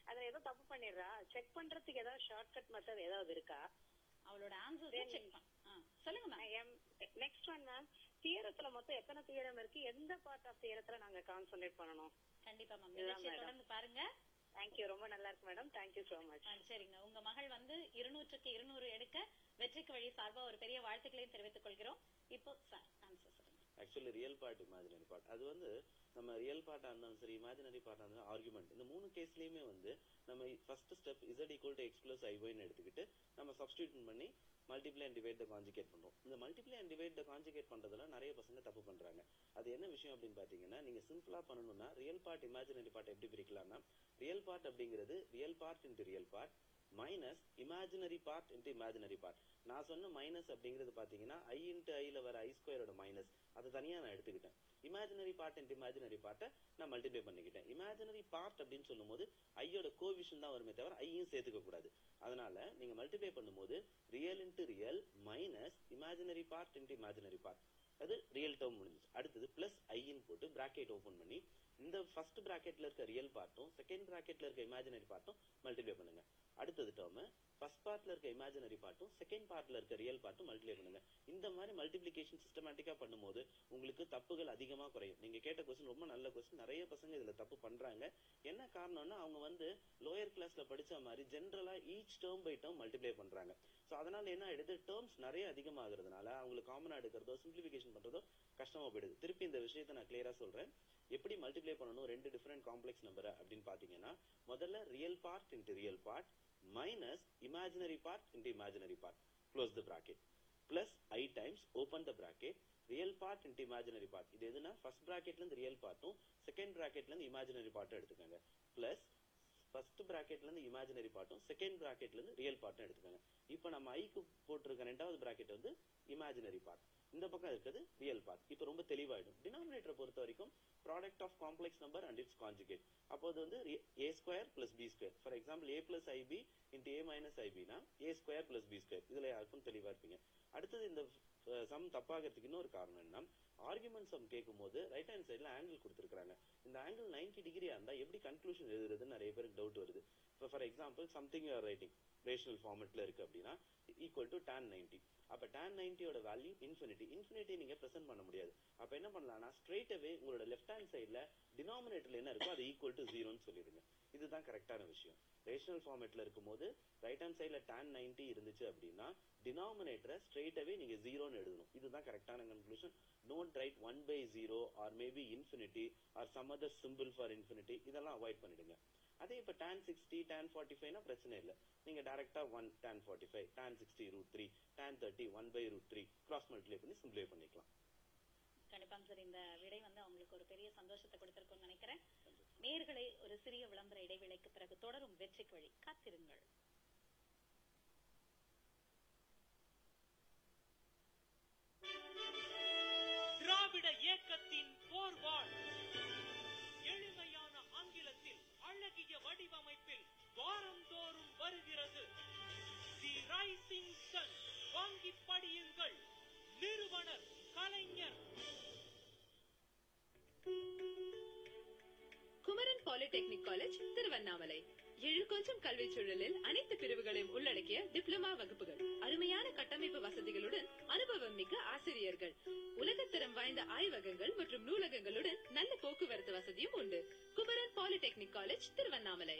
அதுல ஏதோ தப்பு பண்ணிடுறா. செக் பண்றதுக்கு ஏதாவது ஷார்ட்கட் மெத்தட் ஏதாவது இருக்கா? அவளோட ஆன்சர் செக் பண்ண சொல்லுங்க மேம். நெக்ஸ்ட் ஒன் மேம், தியரத்துல மொத்தம் எத்தனை தியரம் இருக்கு? எந்த பார்ட் ஆஃப் தியரத்துல நாங்க கான்சென்ட்ரேட் பண்ணணும்? கண்டிப்பா மேம், நிகழ்ச்சியை தொடர்ந்து பாருங்க. தேங்க்யூ, ரொம்ப நல்லா இருக்கு மேடம். Thank you so much. சரிங்க, உங்க மகள் வந்து 200க்கு 200 எடுக்க வெற்றிக்கு வழி சார்பா ஒரு பெரிய வாழ்த்துக்களையும் தெரிவித்துக் கொள்கிறோம். இப்போ சார் ஆன்சர் சொல்லுங்க. Actually real part, imaginary part, அது வந்து நம்ம ரியல் பார்ட்டா இருந்தாலும் சரி, இமேஜினரி பார்ட்டா இருந்தாலும் ஆர்குமெண்ட், இந்த 3 கேஸ்லயுமே வந்து நம்ம first step z = x + iy எடுத்துக்கிட்டு நம்ம சப்ஸ்டிட்யூட் பண்ணி multiply and divide the conjugate பண்றோம். இந்த multiply and divide the conjugate பண்றதுல நிறைய பசங்க தப்பு பண்றாங்க. அது என்ன விஷயம் அப்படின்னு பாத்தீங்கன்னா, நீங்க சிம்பிளா பண்ணணும்னா ரியல் பார்ட், இமேஜினரி பார்ட் எப்படி பிரிக்கலாம்னா, ரியல் பார்ட் அப்படிங்கிறது real part into real part minus imaginary part into imaginary part. நான் சொன்ன மைனஸ் அப்படிங்கிறது பாத்தீங்கன்னா i இன்டு ஐல வர i ஸ்கொயரோட மைனஸ், அதை தனியா நான் எடுத்துக்கிட்டேன். இமேஜினரி பார்ட் இன்டு இமேஜினரி பார்ட்டை நான் மல்டிப்ளை பண்ணிக்கிட்டேன். இமேஜினரி பார்ட் அப்படின்னு சொல்லும் போது ஐயோட கோவிஷன் தான் வருமே தவிர ஐயும் சேர்த்துக்க கூடாது. அதனால நீங்க மல்டிப்ளை பண்ணும்போது real into real minus imaginary part into imaginary part, அது ரியல் டேர்ம் முடிஞ்சிச்சு. அடுத்தது பிளஸ் ஐன்னு போட்டு பிராக்கெட் ஓபன் பண்ணி இந்த ஃபர்ஸ்ட் பிராக்கெட்ல இருக்க ரியல் பார்ட்டும் செகண்ட் பிராக்கெட்ல இருக்க இமேஜினரி பார்ட்டும் மல்டிப்ளை பண்ணுங்க. அடுத்தது டேர்ம் ஃபர்ஸ்ட் பார்ட்ல இருக்க இமேஜினரி பார்ட்டும் செகண்ட் பார்ட்ல இருக்க ரியல் பார்ட்டும் மல்டிப்ளை பண்ணுங்க. இந்த மாதிரி மல்டிப்ளிகேஷன் சிஸ்டமேட்டிக்கா பண்ணும்போது உங்களுக்கு தப்புகள் அதிகமா குறையும். நீங்க கேட்ட கொஸ்டின் ரொம்ப நல்ல கொஸ்டின். நிறைய பசங்க இதுல தப்பு பண்றாங்க. என்ன காரணம்னா அவங்க வந்து லோயர் கிளாஸ்ல படிச்ச மாதிரி ஜென்ரலா each term by term multiply பண்றாங்க. சோ அதனால என்ன ஆயிடுது, டேர்ம்ஸ் நிறைய அதிகமாகிறதுனால அவங்களுக்கு காமனா எடுக்கிறதோ சிம்பிளிபிகேஷன் பண்றதோ கஷ்டமா போயிடுது. திருப்பி இந்த விஷயத்தை நான் கிளியரா சொல்றேன். எப்படி மல்டிப்ளை பண்ணணும் ரெண்டு டிஃபரெண்ட் காம்ப்ளெக்ஸ் நம்பரை அப்படின்னு பாத்தீங்கன்னா, முதல்ல real part into real part minus imaginary part into imaginary part, close the bracket, plus i times open the bracket, real part into imaginary part. இது எதுனா ஃபர்ஸ்ட் பிராக்கெட்ல இருந்து ரியல் பார்ட்டும் செகண்ட் பிராக்கெட்ல இருந்து இமேஜினரி பார்ட்டும் எடுத்துக்கோங்க. Plus first பிராக்கெட்ல இருந்து imaginary பார்ட்டும் second பிராக்கெட்ல இருந்து real பார்ட்டும் எடுத்துக்கோங்க. இப்போ நம்ம ஐக்கு போட்டிருக்க ரெண்டாவது பிராக்கெட் வந்து இமேஜினரி பார்ட், இந்த பக்கம் இருக்கிறது ரியல் பார்ட். இப்போ ரொம்ப தெளிவாயிடும். டினாமினேட்டரை பொறுத்த வரைக்கும் product of complex number and its conjugate. அப்போ அது வந்து a square plus b square. For example a plus ib into a minus ibனா a square plus b square. இதுல யாருக்கும் தெளிவா இருப்பீங்க. அடுத்தது இந்த சம் தப்பாகிறதுக்கு இன்னொரு காரணம் என்ன, ஆர்குமெண்ட் சம் கேட்கும் போது ரைட் ஹேண்ட் சைடுல ஆங்கிள் கொடுத்துருக்காங்க. இந்த ஆங்கிள் 90 டிகிரியா இருந்தா எப்படி கன்க்ளூஷன் எழுதுறதுன்னு நிறைய பேருக்கு டவுட் வருது. For example something you are writing rational ஃபார்மேட்ல இருக்கு அப்படின்னா ஈக்குவல் டு tan 90. அப்ப tan 90யோட வேல்யூ இன்ஃபினிட்டி. இன்ஃபினிட்டி நீங்க பிரசன்ட் பண்ண முடியாது. அப்ப என்ன பண்ணலாம்னா ஸ்ட்ரெயிட் அவே உங்களோட லெஃப்ட் ஹேண்ட் சைடுல டினாமினேட்டர்ல என்ன இருக்கோ அது ஈக்குவல் டு 0ன்னு சொல்லிடுங்க. இதுதான் கரெக்டான விஷயம். ரேஷனல் ஃபார்மேட்ல இருக்கும்போது ரைட் ஹேண்ட் சைடுல tan 90 இருந்துச்சு அப்படின்னா டினாமினேட்டரை ஸ்ட்ரெயிட் அவே நீங்க 0ன்னு எழுதணும். இதுதான் கரெக்டான conclusion. Don't write 1/0 or maybe infinity or some other symbol for infinity. இதெல்லாம் அவாய்ட் பண்ணிடுங்க. அதே இப்ப tan 60 tan 45னா பிரச்சனை இல்லை. நீங்க டைரக்டா 1 tan 45 tan 60 √3 tan 30 1/√3 cross multiply பண்ணி சிம்பிளை பண்ணிக்கலாம். கண்டிப்பாங்க சார். இந்த விடை வந்து அவங்களுக்கு ஒரு பெரிய சந்தோஷத்தை கொடுத்திருக்கும்னு நினைக்கிறேன். நேயர்களை ஒரு சிறிய விளம்பர இடைவேளைக்கு பிறகு தொடரும் வெற்றிக்கு வழி. காத்திருங்கள். திராவிட இயக்கத்தின் போர்வாள் எளிமையான ஆங்கிலத்தில் அழகிய வடிவமைப்பில் வாரந்தோறும் வருகிறது. The rising sun. வாங்கி படியுங்கள். நிறுவனர் கலைஞர். Kumaran polytechnic college Tiruvannamalai. கொஞ்சம் கல்வி சூழலில் அனைத்து பிரிவுகளையும் உள்ளடக்கிய டிப்ளமா வகுப்புகள், அருமையான கட்டமைப்பு வசதிகளுடன் அனுபவம் மிக்க ஆசிரியர்கள், உலகத்தரம் வாய்ந்த ஆய்வகங்கள் மற்றும் நூலகங்களுடன் நல்ல போக்குவரத்து வசதியும் உண்டு. Kumaran polytechnic college Tiruvannamalai.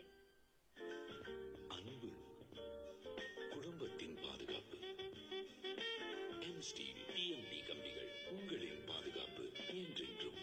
அன்பு குடும்பத்தின் பாதுகாப்பு. எம் ஸ்டீல் TMD கம்பிகள், உங்களின் பாதுகாப்பு என்றென்றும்.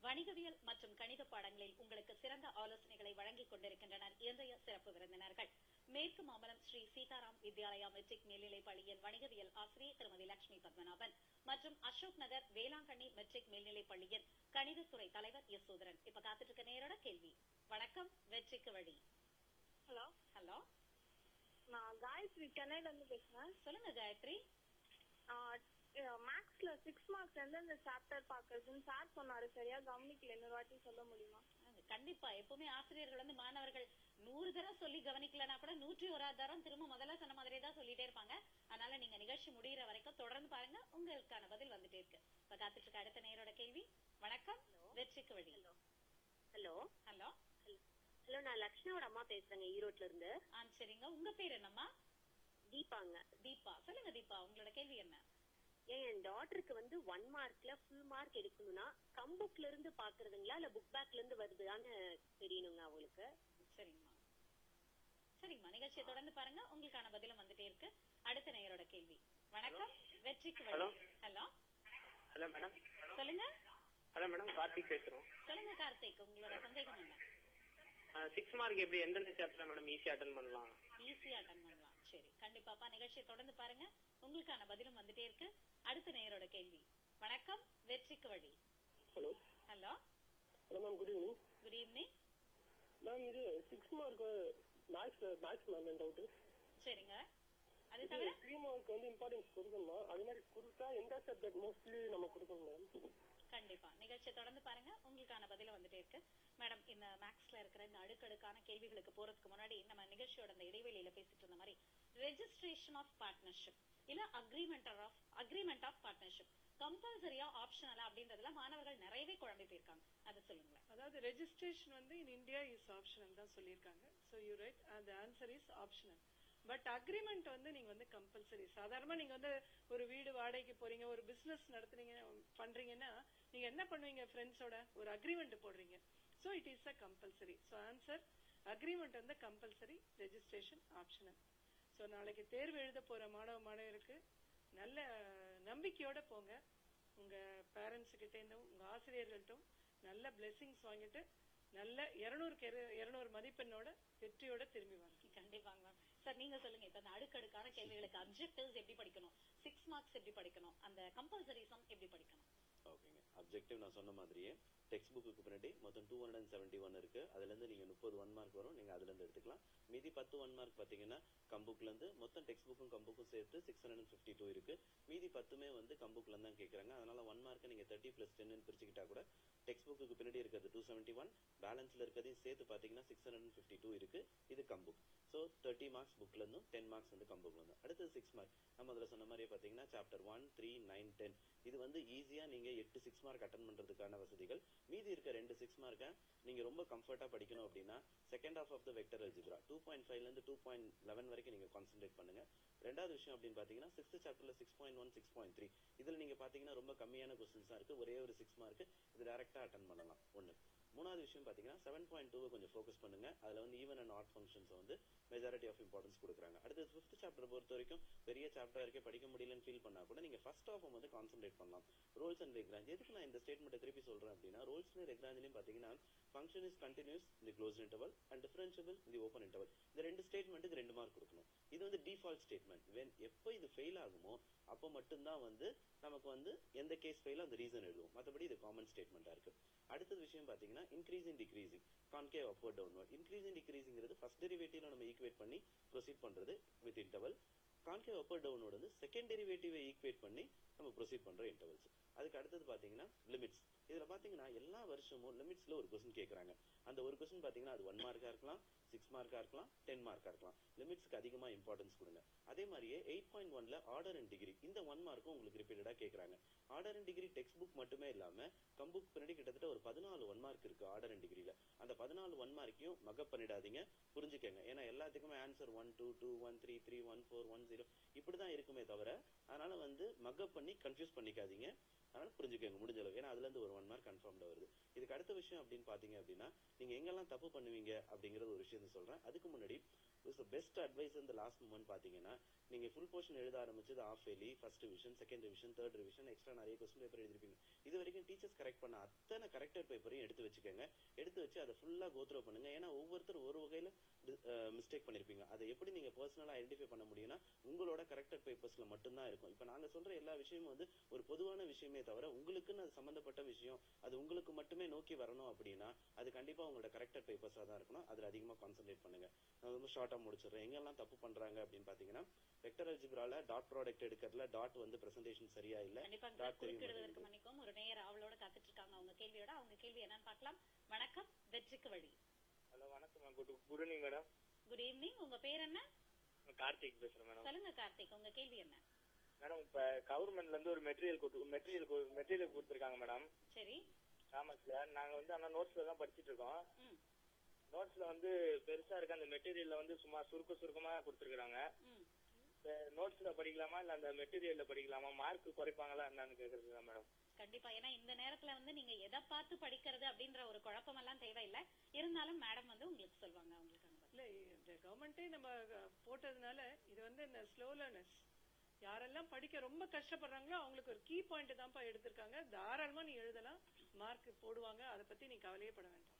வணிகவியல் மற்றும் கணித பாடங்களில் உங்களுக்கு சிறந்த ஆலோசனைகளை வழங்கிக் கொண்டிருக்கின்றனர் இன்றைய சிறப்பு விருந்தினர்கள். மேற்கு மாம்பலம் ஸ்ரீ சீதாராம் வித்யாலயா மெட்ரிக் மேல்நிலைப் பள்ளியின் வணிகவியல் ஆசிரியர் திருமதி லட்சுமி பத்மநாபன் மற்றும் அசோக் நகர் வேளாங்கண்ணி மெட்ரிக் மேல்நிலைப் பள்ளியின் கணிதத்துறை தலைவர் எஸ் சூதரன். இப்ப காத்துட்டு இருக்க நேரோட கேள்வி. வணக்கம், வெற்றிக்கு வழி. ஹலோ ஹலோ, நான் காயத்ரி சென்னையில இருந்து பேசுறேன். சொல்லுங்க காயத்ரி. மேக்ஸ்ல 6 மார்க்ஸ் எந்தெந்த சாப்டர் பாக்குறதுன்னு சார் சொன்னாரு, சரியா கவனிக்கல. இன்னொரு வாட்டி சொல்ல முடியுமா? கண்டிப்பா. எப்பவுமே ஆசிரியர்கள் வந்து மாணவர்கள் 100 தரம் சொல்லி கவனிக்கலனா கூட 101 தரம் திரும்ப முதல்ல சொன்ன மாதிரியே தான் சொல்லிட்டே இருப்பாங்க. அதனால நீங்க நிகழ்ச்சி முடிகிற வரைக்கும் தொடர்ந்து பாருங்க, உங்களுக்கான பதில் வந்துட்டே இருக்கு. இப்ப காத்துட்டு இருக்க அடுத்த நேரோட கேள்வி. வணக்கம், வெற்றிக்கு வழி. ஹலோ ஹலோ ஹலோ, நான் லக்ஷ்மியோட அம்மா பேசுறேங்க, ஈரோட்ல இருந்து. சரிங்க, உங்க பேர் என்னம்மா? தீபாங்க. தீபா, சொல்லுங்க தீபா, உங்களோட கேள்வி என்ன? என் டாட்டருக்கு வந்து 1 மார்க்ல ஃபுல் மார்க் எடுக்கணும்னா கம்புக்ல இருந்து பாக்குறதுங்களா இல்ல புக் பேக்ல இருந்து வருதுன்னு தெரியணுங்க அவங்களுக்கு. சரிங்கம்மா, சரிங்கம்மா, நிகழ்ச்சியை தொடர்ந்து பாருங்க, உங்களுக்கான பதிலும் வந்துட்டே இருக்கு. அடுத்த நேயரோட கேள்வி. வணக்கம், வெற்றிக்கு வழி. Hello hello madam. சொல்லுங்க. ஹலோ மேடம், கார்த்திக் பேசுறோம். சொல்லுங்க கார்த்திக், உங்களோட சந்தேகம் என்ன? 6 மார்க் எப்படி எந்தெந்த சாப்டர் மேடம் ஈஸியா அட்டெண்ட் பண்ணலாம்? ஈஸியா அட்டெண்ட் பண்ணலாம். சரி, கண்டிப்பாப்பா. நிகழ்ச்சியை தொடர்ந்து பாருங்க, உங்களுக்கான பதிலும் வந்துட்டே இருக்கு. அடுத்த நேயரோட கேள்வி. வணக்கம், வெற்றிக்கு வழி. Hello. Hello. Hello ma'am, good evening. Good evening ma'am. இது 6 மார்க் மேக்ஸ் மேம் என் டவுட். சரிங்க. அது தவிர 3 மார்க் வந்து இம்பார்ட்டன்ஸ் கொடுக்கணுமா? அது மாதிரி கொடுத்தா எந்த சப்ஜெக்ட் மோஸ்ட்லி நம்ம கொடுக்கணும் மேம்? கண்டிப்பா. நிகழ்ச்சியை தொடர்ந்து பாருங்க, உங்களுக்கான பதில வந்துட்டே இருக்கு. மேடம், இந்த மேக்ஸ்ல இருக்கிற இந்த அடுக்கடுக்கான கேள்விகளுக்கு போறதுக்கு முன்னாடி நம்ம நிகழ்ச்சியோட இந்த இடைவெளியில பேசிட்டு இருந்த மாதிரி ரெஜிஸ்ட்ரேஷன் ஆஃப் பார்ட்னர்ஷிப் இல்ல அக்ரிமெண்ட் ஆஃப் பார்ட்னர்ஷிப் கம்பல்சரியா ஆப்ஷனலா அப்படின்றதுல மாணவர்கள் நிறையவே குழம்பி போயிருக்காங்க. அதை சொல்லுங்க. அதாவது ரெஜிஸ்ட்ரேஷன் வந்து இன் இந்தியா இஸ் ஆப்ஷனல் தான் சொல்லியிருக்காங்க. ஸோ யூ ரைட், அந்த answer is optional. But agreement வந்து நீங்க வந்து கம்பல்சரி. சாதாரணமா நீங்க வந்து ஒரு வீடு வாடகைக்கு போறீங்க, ஒரு பிசினஸ் பண்றீங்கன்னா நீங்க என்ன பண்ணுவீங்க? ஃப்ரெண்ட்ஸோட ஒரு அக்ரிமெண்ட் போடுறீங்க. So it is a compulsory. So answer agreement வந்து கம்பல்சரி, ரெஜிஸ்ட்ரேஷன் ஆப்ஷனல். ஸோ நாளைக்கு தேர்வு எழுத போற மாணவருக்கு நல்ல நம்பிக்கையோட போங்க. உங்க பேரண்ட்ஸ் கிட்ட இருந்தும் உங்க ஆசிரியர்கள்ட்டும் நல்ல பிளெஸிங்ஸ் வாங்கிட்டு நல்ல 200 மதிப்பெண்ணோட வெற்றியோட திரும்பி வாங்க. கண்டிப்பாங்க மேம். சார், நீங்க சொல்லுங்க. இப்ப அந்த அடுக்கடுக்கான கேள்விகளுக்கு அப்ஜெக்டிவ்ஸ் எப்படி படிக்கணும், 6 மார்க்ஸ் எப்படி படிக்கணும், அந்த கம்பல்சரிசம் எப்படி படிக்கணும்? ஓகேங்க. அப்ஜெக்டிவ் நான் சொன்ன மாதிரியே டெக்ஸ்ட் புக்கு பின்னாடி மொத்தம் 271 இருக்கு. அதுல இருந்து நீங்க 30 1 மார்க் வரும், நீங்க அதுல இருந்து எடுத்துக்கலாம். மீதி 10 1 மார்க் பாத்தீங்கன்னா கம்புக்ல இருந்து மொத்தம் டெக்ஸ்ட் புக்கும் கம்புக்கும் சேர்த்து 652 இருக்கு. மீதி 10மே வந்து கம்புக்ல தான் கேக்குறாங்க. அதனால 1 மார்க் நீங்க 30 + 10 பிரிச்சுக்கிட்டா கூட டெக்ஸ்ட் புக்கு பின்னாடி இருக்கிறது 271, பேலன்ஸ்ல இருக்கிறதையும் சேர்த்து பாத்தீங்கன்னா 652 இருக்கு. இது கம்புக். சோ 30 மார்க்ஸ் புக்ல இருந்தும் 10 மார்க்ஸ் வந்து கம்புக்ல இருந்தும். அடுத்து 6 மார்க் நம்ம அதுல சொன்ன மாதிரியே பாத்தீங்கன்னா சாப்டர் 1, 3, 9, 10 இது வந்து ஈஸியா நீங்க 8 6 மார்க் அட்டன் பண்றதுக்கான வசதிகள். மீதி இருக்க 2 6 மார்க்க நீங்க ரொம்ப கம்ஃபர்ட்டா படிக்கணும் அப்படின்னா second half of the vector algebra 2.5 ல இருந்து 2.11 வரைக்கும் நீங்க கான்சென்ட்ரேட் பண்ணுங்க. ரெண்டாவது விஷயம் அப்படின்னு பாத்தீங்கன்னா 6th சாப்டர்ல 6.1 6.3 இதுல நீங்க பாத்தீங்கன்னா ரொம்ப கம்மியான क्वेश्चंस தான் இருக்கு. ஒரே ஒரு 6 மார்க் இது டைரக்டா அட்டெண்ட் பண்ணலாம். ஒன்னு. மூணாவது விஷயம் பாத்தீங்கன்னா 7.2 கொஞ்சம் ஃபோக்கஸ் பண்ணுங்க. அதுல வந்து ஈவன் அண்ட் ஆட் ஃபங்க்ஷன்ஸ் வந்து மெஜாரிட்டி ஆஃப் இம்பார்ட்டன்ஸ் கொடுக்குறாங்க. அடுத்து 5th சாப்டர் பொறுத்த வரைக்கும் பெரிய சாப்டரா இருக்கே படிக்க முடியலன்னு ஃபீல் பண்ணா கூட நீங்க ஃபர்ஸ்ட் ஹாஃப் வந்து கான்சென்ட்ரேட் பண்ணலாம். ரோல்ஸ் அண்ட் லெக்ராஞ்ச் எதுக்கு நான் இந்த ஸ்டேட்மெண்ட் திருப்பி சொல்றேன் அப்படின்னா ரோல்ஸ்லயும் லெக்ராஞ்ச்லயும் பாத்தீங்கன்னா function is continuous in the closed interval and differentiable in the open interval. இந்த ரெண்டு ஸ்டேட்மெண்ட்டுக்கு 2 மார்க் கொடுக்கணும். இது வந்து டிஃபால்ட் ஸ்டேட்மெண்ட். எப்போ இது ஃபெயில் ஆகுமோ அப்போ மட்டும்தான் வந்து நமக்கு வந்து எந்த கேஸ் ஃபெயில் அந்த ரீசன் எழுதுவோம். மற்றபடி இது காமன் ஸ்டேட்மெண்டா இருக்கு. அடுத்த விஷயம் பாத்தீங்கன்னா increasing decreasing concave upward downward. Increasing டிக்ரீசிங்கிறது ஃபர்ஸ்ட் டெரிவேட்டிவ்ல நம்ம ஈக்குவேட் பண்ணி ப்ரொசீட் பண்றது with interval. Concave upward downward வந்து செகண்ட் டெரிவேட்டிவை ஈக்குவேட் பண்ணி நம்ம ப்ரொசீட் பண்ற இன்டர்வல்ஸ். அதுக்கு அடுத்தது பாத்தீங்கன்னா லிமிட்ஸ். இதுல பாத்தீங்கன்னா எல்லா வருஷமும் லிமிட்ஸ்ல ஒரு क्वेश्चन கேக்குறாங்க. அந்த ஒரு क्वेश्चन பாத்தீங்கன்னா அது 1 மார்க்கா இருக்கலாம், 6 மார்க்கா இருக்கலாம், 10 மார்க்கா இருக்கலாம். லிமிட்ஸ்க்கு அதிகமா இம்பார்ட்டன்ஸ் கொடுங்க. அதே மாதிரியே 8.1ல ஆர்டர் அண்ட் டிகிரி இந்த 1 மார்க்கும் உங்களுக்கு ரிப்பீட்டடா கேக்குறாங்க. Order and degree text book மட்டுமே இல்லாம கம்புக் பின்னாடி கிட்டத்தட்ட ஒரு 14 1 மார்க் இருக்கு ஆர்டர் அண்ட் டிகிரில. அந்த 14 1 மார்க்கையும் மக்கப் பண்ணிடாதீங்க, புரிஞ்சுக்கங்க. ஏன்னா எல்லாத்துக்குமே ஆன்சர் 1 2 2 1 3 3 1 4 1 0 இப்படிதான் இருக்குமே தவிர அதனால வந்து மக்கப் பண்ணி கன்ஃபியூஸ் பண்ணிக்காதீங்க. அதனால புரிஞ்சுக்கங்க முடிஞ்ச அளவு. ஏன்னா அதுல இருந்து ஒரு 1 மார்க் கன்ஃபார்ம்டா வருது. இதுக்கு அடுத்த விஷயம் அப்படின்னு பாத்தீங்க அப்படின்னா நீங்க எங்கெல்லாம் தப்பு பண்ணுவீங்க அப்படிங்கறது ஒரு விஷயத்தை சொல்றேன். அதுக்கு முன்னாடி பெஸ்ட் அட்வைஸ் இந்த லாஸ்ட் மூமெண்ட் பாத்தீங்கன்னா நீங்க ஃபுல் போர்ஷன் எழுத ஆரம்பிச்சது ஆஃப் ஃபெயிலி, first revision, second revision, third revision, extra நிறைய क्वेश्चन பேப்பர் எழுதிருப்பீங்க. இது வரைக்கும் டீச்சர்ஸ் கரெக்ட் பண்ண அத்தனை கரெக்டட் பேப்பரையும் எடுத்து வச்சுக்கோங்க. எடுத்து வச்சு அதை ஃபுல்லா கோத்ரோ பண்ணுங்க. ஏன்னா ஒவ்வொருத்தர் ஒரு வகையில மிஸ்டேக் பண்ணிருப்பீங்க. அதை எப்படி நீங்க பர்சனலா ஐடென்டிஃபை பண்ண முடியும்னா உங்களோட கரெக்டட் பேப்பர்ஸ்ல மட்டும்தான் இருக்கும். இப்ப நாங்க சொல்ற எல்லா விஷயமும் வந்து ஒரு பொதுவான விஷயமே தவிர உங்களுக்குன்னு அது சம்பந்தப்பட்ட விஷயம், அது உங்களுக்கு மட்டுமே நோக்கி வரணும் அப்படின்னா அது கண்டிப்பா உங்களோட கரெக்டட் பேப்பர்ஸா தான் இருக்கணும். அதுல அதிகமா கான்சென்ட்ரேட் பண்ணுங்க. நான் ரொம்ப ஷார்ட்டா முடிச்சிடுறேன். எங்கெல்லாம் தப்பு பண்றாங்க அப்படின்னு பாத்தீங்கன்னா வெக்டர் அல்ஜிப்ரால டாட் ப்ராடக்ட் எடுக்கிறதுல டாட் வந்து பிரசன்டேஷன் சரியா இல்ல. டாட் குறுக்கிடுவதற்கு மன்னிக்கவும். ஒரு நேயர் அவளோட காத்துட்டு இருக்காங்க அவங்க கேள்வியோட. அவங்க கேள்வி என்னன்னு பார்க்கலாம். வணக்கம், வெற்றிக்கு வழி. ஹலோ வணக்கம். Good evening madam. Good evening. உங்க பேர் என்ன? கார்த்திக் பேசுறேன் மேடம். சொல்லுங்க கார்த்திக், உங்க கேள்வி என்ன? மேடம் இப்ப கவர்மெண்ட்ல இருந்து ஒரு மெட்டீரியல் கொடுத்திருக்காங்க மேடம். சரி. காமர்ஸ்ல நாங்க வந்து அந்த நோட்ஸ்ல தான் படிச்சிட்டு இருக்கோம். நோட்ஸ்ல வந்து பெருசா இருக்க அந்த மெட்டீரியல்ல வந்து சும்மா சுருக்கமா கொடுத்திருக்காங்க. நோட்ஸ்ல படிக்கலாமா இல்ல அந்த மெட்டீரியல்ல படிக்கலாமா? மார்க் குறைப்பாங்களா என்னன்னு கேக்குறதுங்க மேடம். கண்டிப்பா. ஏன்னா இந்த நேரத்துல வந்து நீங்க எதை பார்த்து படிக்கிறது அப்படின்ற ஒரு குழப்பம் எல்லாம் தேவையில்லை. இருந்தாலும் மேடம் வந்து உங்களுக்கு சொல்லுவாங்க. உங்களுக்கு இல்ல, இந்த கவர்மெண்டே நம்ம போட்டதுனால இது வந்து இந்த ஸ்லோ லேர்னர்ஸ் யாரெல்லாம் படிக்க ரொம்ப கஷ்டப்படுறாங்களோ அவங்களுக்கு ஒரு கீ பாயிண்ட் தான்ப்பா எடுத்திருக்காங்க. தாராளமா நீ எழுதலாம், மார்க் போடுவாங்க. அதை பத்தி நீ கவலையே பட வேண்டாம்.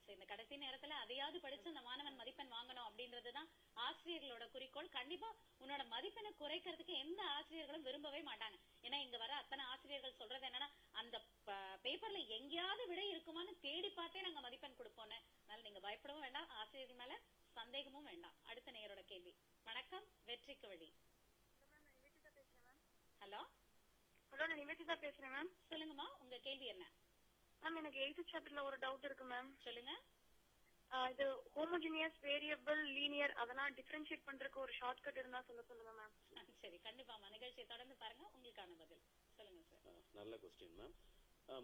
இந்த கடைசி நேரத்துல அதையாவது படிச்சு அந்த மாணவன் மதிப்பெண் வாங்கணும் அப்படின்றதுதான் ஆசிரியர்களோட குறிக்கோள். கண்டிப்பா உன்னோட மதிப்பெண்ணை குறைக்கிறதுக்கு எந்த ஆசிரியர்களும் விரும்பவே மாட்டாங்க. ஏன்னா இங்க வர அத்தனை ஆசிரியர்கள் சொல்றது என்னன்னா, அந்த பேப்பர்ல எங்கேயாவது விடை இருக்குமான்னு தேடி பார்த்தே நாங்க மதிப்பெண் கொடுப்போம்னு. அதனால நீங்க பயப்படவும் வேண்டாம், ஆசிரியர்கள் மேல சந்தேகமும் வேண்டாம். அடுத்த நேயரோட கேள்வி. வணக்கம், வெற்றிக்கு வழி. ஹலோ ஹலோ, நான் நிவேதிதா பேசுறேன் மேம். சொல்லுங்கம்மா, உங்க கேள்வி என்ன? மேம், எனக்கு 8th சாப்டர்ல ஒரு டவுட் இருக்கு மேம். சொல்லுங்க. இது ஹோமோஜினியஸ், வேரியபிள், லீனியர் அதெல்லாம் டிஃபரன்ஷியேட் பண்றதுக்கு ஒரு ஷார்ட்கட் இருந்தா சொல்லுங்க மேம். சரி, கண்டிப்பாமா. நிகழ்ச்சியை தொடர்ந்து பாருங்க, உங்களுக்கான பதில். சொல்லுங்க சார். நல்ல கொஸ்டின் மேம்.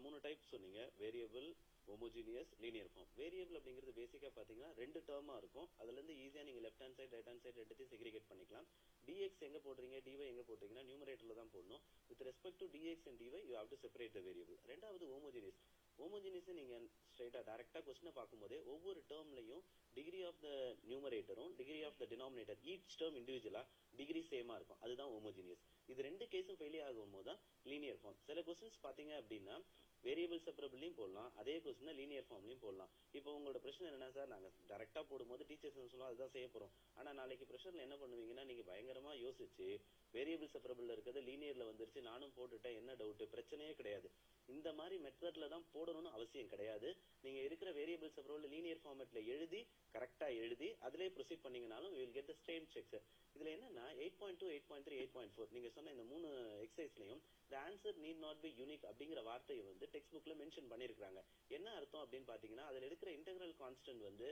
3 டைப் சொன்னீங்க, variable, homogeneous, linear form. Variable அப்படிங்கிறது பேசிக்கா பாத்தீங்கன்னா 2 டேர்மா இருக்கும். அதுல இருந்து ஈஸியா நீங்க left hand side, right hand side ரெண்டுத்தையும் செக்ரிகேட் பண்ணிக்கலாம். dx எங்க போடுறீங்க, dy எங்க போடுறீங்கன்னா நியூமரேட்டர்ல தான் போடணும். With respect to dx and dy you have to separate the variable. ரெண்டாவது ஹோமோஜினியஸ். ஹோமோஜினியஸ் நீங்க ஸ்ட்ரைட்டா டைரக்டா क्वेश्चन பாக்கும்போது ஒவ்வொரு டேர்ம்லயும் டிகிரி ஆஃப் த நியூமரேட்டரும் degree of the denominator each term இண்டிவிஜுவலா டிகிரி சேமா இருக்கும். அதுதான் ஹோமோஜினியஸ். இது 2 கேஸும் ஃபெயிலியர் ஆகும்போது தான் லீனியர் ஃபார்ம். சில क्वेश्चंस பாத்தீங்க அப்படின்னா வேரியபிள் செப்பரபிள்லயும் போடலாம், அதே क्वेश्चन லீனியர் ஃபார்ம்லயும் போடலாம். இப்போ உங்களோட பிரச்சனை என்னன்னா, சார் நாங்க டைரக்டா போடும்போது டீச்சர்ஸ் சொல்லுவோம் அதுதான் செய்ய போறோம். ஆனா நாளைக்கு பிரஷர்ல என்ன பண்ணுவீங்கன்னா, நீங்க பயங்கரமா யோசிச்சு வேரியபிள் செப்பரபிள்ல இருக்கிறது லீனியர்ல வந்துருச்சு, நானும் போட்டுட்டேன், என்ன டவுட், பிரச்சனையே கிடையாது. இந்த மாதிரி மெத்தட்ல தான் போடணும்னு அவசியம் கிடையாது. நீங்க இருக்கிற வேரியபிள் செப்பரபிள் லீனியர் ஃபார்மேட்ல எழுதி கரெக்டா எழுதி அதிலே proceed பண்ணீங்கனாலும் you will get the same checks. இதுல என்னன்னா 8.2, 8.3, 8.4 நீங்க சொன்ன இந்த 3 எக்ஸசைஸ்லயும் the answer need not be unique அப்படிங்கிற வார்த்தையை வந்து டெக்ஸ்ட் புக்ல மென்ஷன் பண்ணிருக்காங்க. என்ன அர்த்தம் அப்படின்னு பாத்தீங்கன்னா, அதுல இருக்கிற இன்டெகிரல் கான்ஸ்டன்ட் வந்து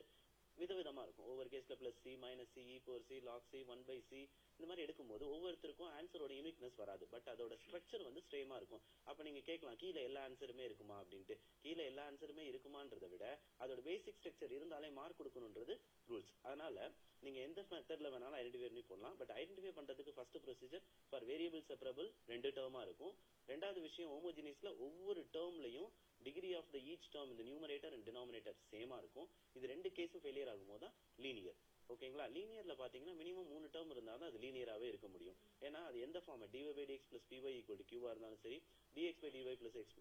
விதவிதமா இருக்கும். ஒவ்வொரு கேஸ்ல plus C, minus C, e power c, log c, 1/c இந்த மாதிரி எடுக்கும்போது ஒவ்வொருத்தருக்கும் ஆன்சரோட யூனிக்னஸ் வராது. பட் அதோட ஸ்ட்ரக்சர் வந்து சேமா இருக்கும். அப்ப நீங்க கேட்கலாம், கீழே எல்லா ஆன்சருமே இருக்குமா அப்படின்ட்டு. கீழே எல்லா ஆன்சருமே இருக்குமான்றதை விட அதோட பேசிக் ஸ்ட்ரக்சர் இருந்தாலே மார்க் கொடுக்கணும்ன்றது ரூல்ஸ். அதனால நீங்க எந்த மெத்தட்ல வேணாலும் ஐடென்டிஃபை பண்ணி போடலாம். பட் ஐடென்டிஃபை பண்றதுக்கு first procedure for variable separable 2 டேர்மா இருக்கும். ரெண்டாவது விஷயம், ஹோமோஜினியஸ்ல ஒவ்வொரு டேர்ம்லயும் degree of the each term இந்த நியூமரேட்டர் அண்ட் டினாமினேட்டர் சேமா இருக்கும். இது 2 கேஸும் ஃபெயிலியர் ஆகும்போது தான் லீனியர். ஓகேங்களா? லீனியர்ல பாத்தீங்கன்னா மினிமம் 3 டேர்ம் இருந்தாலும் அது லீனியராவே இருக்க முடியும். ஏன்னா அது எந்த ஃபார்மேட் dy/dx + py = q இருந்தாலும் சரி, dx/dy + x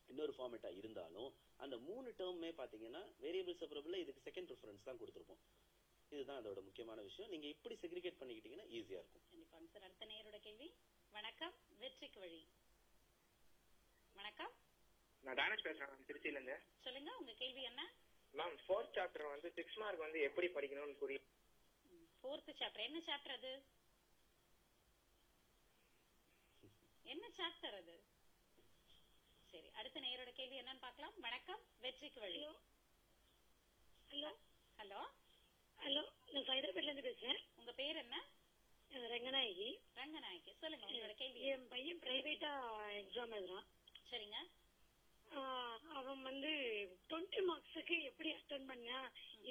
இன்னொரு ஃபார்மேட்டா இருந்தாலும் அந்த 3 டேர்ம்மே பாத்தீங்கன்னா வேரியபிள் செப்பரபிள்ல இதுக்கு செகண்ட் ப்ரிஃபரன்ஸ் தான் கொடுத்திருப்போம். இதுதான் அதோட முக்கியமான விஷயம். நீங்க இப்படி செக்ரிகேட் பண்ணிக்கிட்டீங்கன்னா ஈஸியா இருக்கும். கண்டிப்பா சார். அடுத்த நேயரோட கேள்வி. வணக்கம், வெற்றிக்கு வழி. வணக்கம், நான் தானேஷ் பேசுறேன் திருச்சியில இருந்து. சொல்லுங்க, உங்க கேள்வி என்ன? மேம், 4th சாப்டர் வந்து 6 மார்க் வந்து எப்படி படிக்கணும்னு புரியும். 4th சாப்டர் என்ன சாப்டர் அது? என்ன சாப்டர் அது? சரி, அடுத்த நேயரோட கேள்வி என்னன்னு பார்க்கலாம். வணக்கம், வெற்றிக்கு வழி. ஹலோ ஹலோ ஹலோ, நான் ஹைதராபாத்ல இருந்து பேசுறேன். உங்க பேர் என்ன? ரங்கநாயகி. ரங்கநாயகி, சொல்லுங்க உங்களோட கேள்வி. என் பையன் பிரைவேட்டா எக்ஸாம் எழுதுறான். சரிங்க. அவன் வந்து 20 மார்க்ஸுக்கு எப்படி அட்டெண்ட் பண்ணா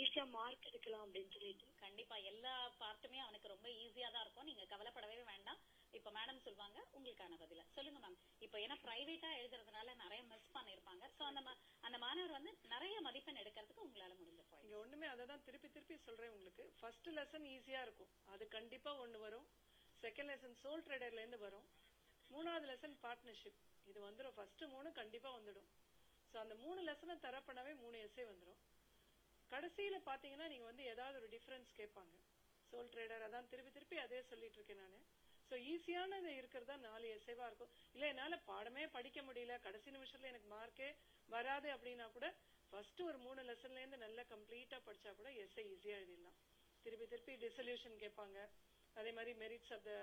ஈஸியா மார்க் எடுக்கலாம் அப்படின்னு சொல்லிட்டு. கண்டிப்பா எல்லா பார்ட்டுமே அவனுக்கு ரொம்ப ஈஸியா தான் இருக்கும், நீங்க கவலைப்படவே வேண்டாம். இப்ப மேடம் சொல்வாங்க உங்களுக்கான பதில. சொல்லுங்க மேம். இப்ப ஏன்னா பிரைவேட்டா எழுதுறதுனால நிறைய மிஸ் பண்ணிருப்பாங்க. சோ அந்த மாணவர் வந்து நிறைய மதிப்பெண் எடுக்கிறதுக்கு உங்களால முடிஞ்சிருக்கும். இங்க ஒண்ணுமே அததான் திருப்பி திருப்பி சொல்றேன் உங்களுக்கு. ஃபர்ஸ்ட் லெசன் ஈஸியா இருக்கும், அது கண்டிப்பா ஒண்ணு வரும். செகண்ட் லெசன் சோல் ட்ரேடர்ல இருந்து வரும். 3வது லெசன் பார்ட்னர்ஷிப், இது வந்துடும். ஃபர்ஸ்ட் 3 கண்டிப்பா வந்துடும். சோ அந்த 3 லெசனை தர பண்ணவே 3 எஸ்ஏ வந்துடும். கடைசியில பாத்தீங்கன்னா நீங்க வந்து ஏதாவது ஒரு டிஃபரன்ஸ் கேட்பாங்க. சோல் ட்ரேடர் அதான் திருப்பி திருப்பி அதே சொல்லிட்டு இருக்கேன் நானு. சோ ஈஸியானது இருக்கிறதா 4 எஸ்ஏவா இருக்கும். இல்ல என்னால பாடமே படிக்க முடியல, கடைசி நிமிஷத்துல எனக்கு மார்க்கே வராது அப்படின்னா கூட ஃபர்ஸ்ட் ஒரு 3 லெசன்ல இருந்து நல்லா கம்ப்ளீட்டா படிச்சா கூட எஸ்ஏ ஈஸியா எழுதிடலாம். திருப்பி திருப்பி டிசல்யூஷன் கேட்பாங்க. அதே மாதிரி merits of the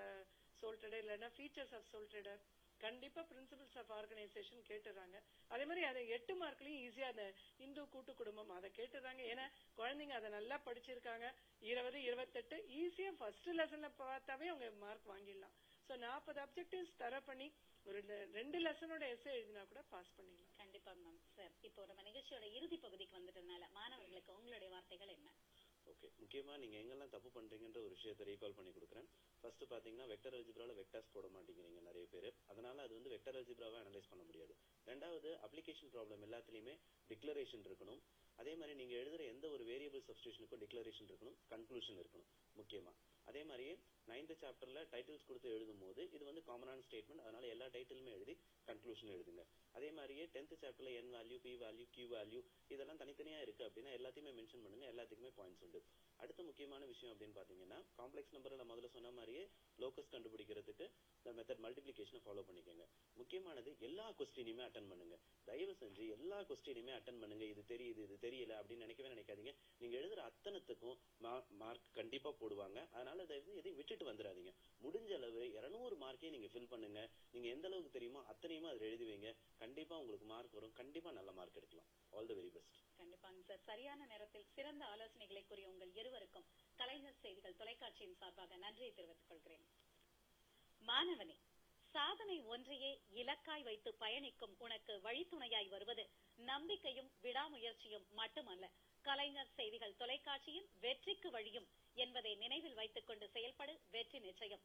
sole trader இல்லைன்னா ஃபீச்சர்ஸ் ஆஃப் சோல் ட்ரேடர், கண்டிப்பா பிரின்சிபல்ஸ் ஆஃப் ஆர்கனைசேஷன் கேட்டுறாங்க. அதே மாதிரி அதை 8 மார்க்லயும் ஈஸியா அந்த இந்து கூட்டு குடும்பம் அதை கேட்டுறாங்க. ஏன்னா குழந்தைங்க அதை நல்லா படிச்சிருக்காங்க. 20, 28 ஈஸியா ஃபர்ஸ்ட் லெசன்ல பார்த்தாவே அவங்க மார்க் வாங்கிடலாம். சோ 40 அப்ஜெக்டிவ்ஸ் தர பண்ணி ஒரு 2 லெசனோட எஸ்ஏ எழுதினா கூட பாஸ் பண்ணிடலாம். கண்டிப்பா மேம். சார், இப்போ நம்ம நிகழ்ச்சியோட இறுதி பகுதிக்கு வந்துட்டதுனால மாணவர்களுக்கு உங்களுடைய வார்த்தைகள் என்ன? ஓகே, முக்கியமா நீங்க எங்கெல்லாம் தப்பு பண்றீங்கன்ற ஒரு விஷயத்தை ரீகால் பண்ணி கொடுக்குறேன். ஃபர்ஸ்ட் பாத்தீங்கன்னா வெக்டர் அல்ஜிப்ரால வெக்டர்ஸ் போட மாட்டேங்கிறீங்க நிறைய பேர். அதனால அது வந்து வெக்டர் அல்ஜிப்ராவை அனலைஸ் பண்ண முடியாது. ரெண்டாவது, அப்ளிகேஷன் ப்ராப்ளம் எல்லாத்துலயுமே டிக்ளரேஷன் இருக்கணும். அதே மாதிரி நீங்க எழுதுற எந்த ஒரு வேரியபிள் சப்ஸ்டிடியூஷனுக்கும் டிக்ளரேஷன் இருக்கணும், கன்க்ளூஷன் இருக்கணும் முக்கியமா. அதே மாதிரியே 9th சாப்டர்ல டைட்டில்ஸ் கொடுத்து எழுதும் போது இது வந்து காமனான ஸ்டேட்மெண்ட், அதனால எல்லா டைட்டிலுமே எழுதி கன்க்ளூஷன் எழுதுங்க. அதே மாதிரியே 10th சாப்டர்ல n value, p value, q value இதெல்லாம் தனித்தனியா இருக்கு அப்படின்னா எல்லாத்தையுமே மென்ஷன் பண்ணுங்க, எல்லாத்துக்குமே பாயிண்ட்ஸ் உண்டு. அடுத்த முக்கியமான விஷயம் அப்படின்னு பாத்தீங்கன்னா காம்ப்ளெக்ஸ் நம்பர்ல முதல்ல சொன்ன மாதிரியே லோக்கஸ் கண்டுபிடிக்கிறதுக்கு இந்த மெத்தட் மல்டிப்ளிகேஷனை ஃபாலோ பண்ணிக்கோங்க. முக்கியமானது எல்லா கொஸ்டினையுமே அட்டன் பண்ணுங்க. தயவு செஞ்சு எல்லா கொஸ்டினையுமே அட்டன் பண்ணுங்க. இது தெரியுது இது தெரியல அப்படின்னு நினைக்கவே நினைக்காதீங்க. நீங்க எழுதுற அத்தனத்துக்கும் மார்க் கண்டிப்பா போடுவாங்க. அதனால தயவு எதையும் விட்டுட்டு வந்துடாதீங்க. முடிஞ்ச அளவு 200 மார்க்கையும் நீங்க ஃபில் பண்ணுங்க. நீங்க எந்த அளவுக்கு தெரியுமோ அத்தனையுமே அதுல எழுதுவீங்க. கண்டிப்பா உங்களுக்கு மார்க் வரும். கண்டிப்பா நல்ல மார்க் எடுக்கலாம். All the very best. கண்டிப்பாங்க சார். சரியான நேரத்தில் சிறந்த ஆலோசனைகளை கூறிய உங்கள் இருவருக்கும் கலைஞர் செய்திகள் தொலைக்காட்சியின் சார்பாக நன்றியை தெரிவித்துக் கொள்கிறேன். மாணவனே, சாதனை ஒன்றையே இலக்காய் வைத்து பயணிக்கும் உனக்கு வழித்துணையாய் வருவது நம்பிக்கையும் விடாமுயற்சியும் மட்டுமல்ல, கலைஞர் செய்திகள் தொலைக்காட்சியின் வெற்றிக்கு வழியும் என்பதை நினைவில் வைத்துக் கொண்டு செயல்படு. வெற்றி நிச்சயம்.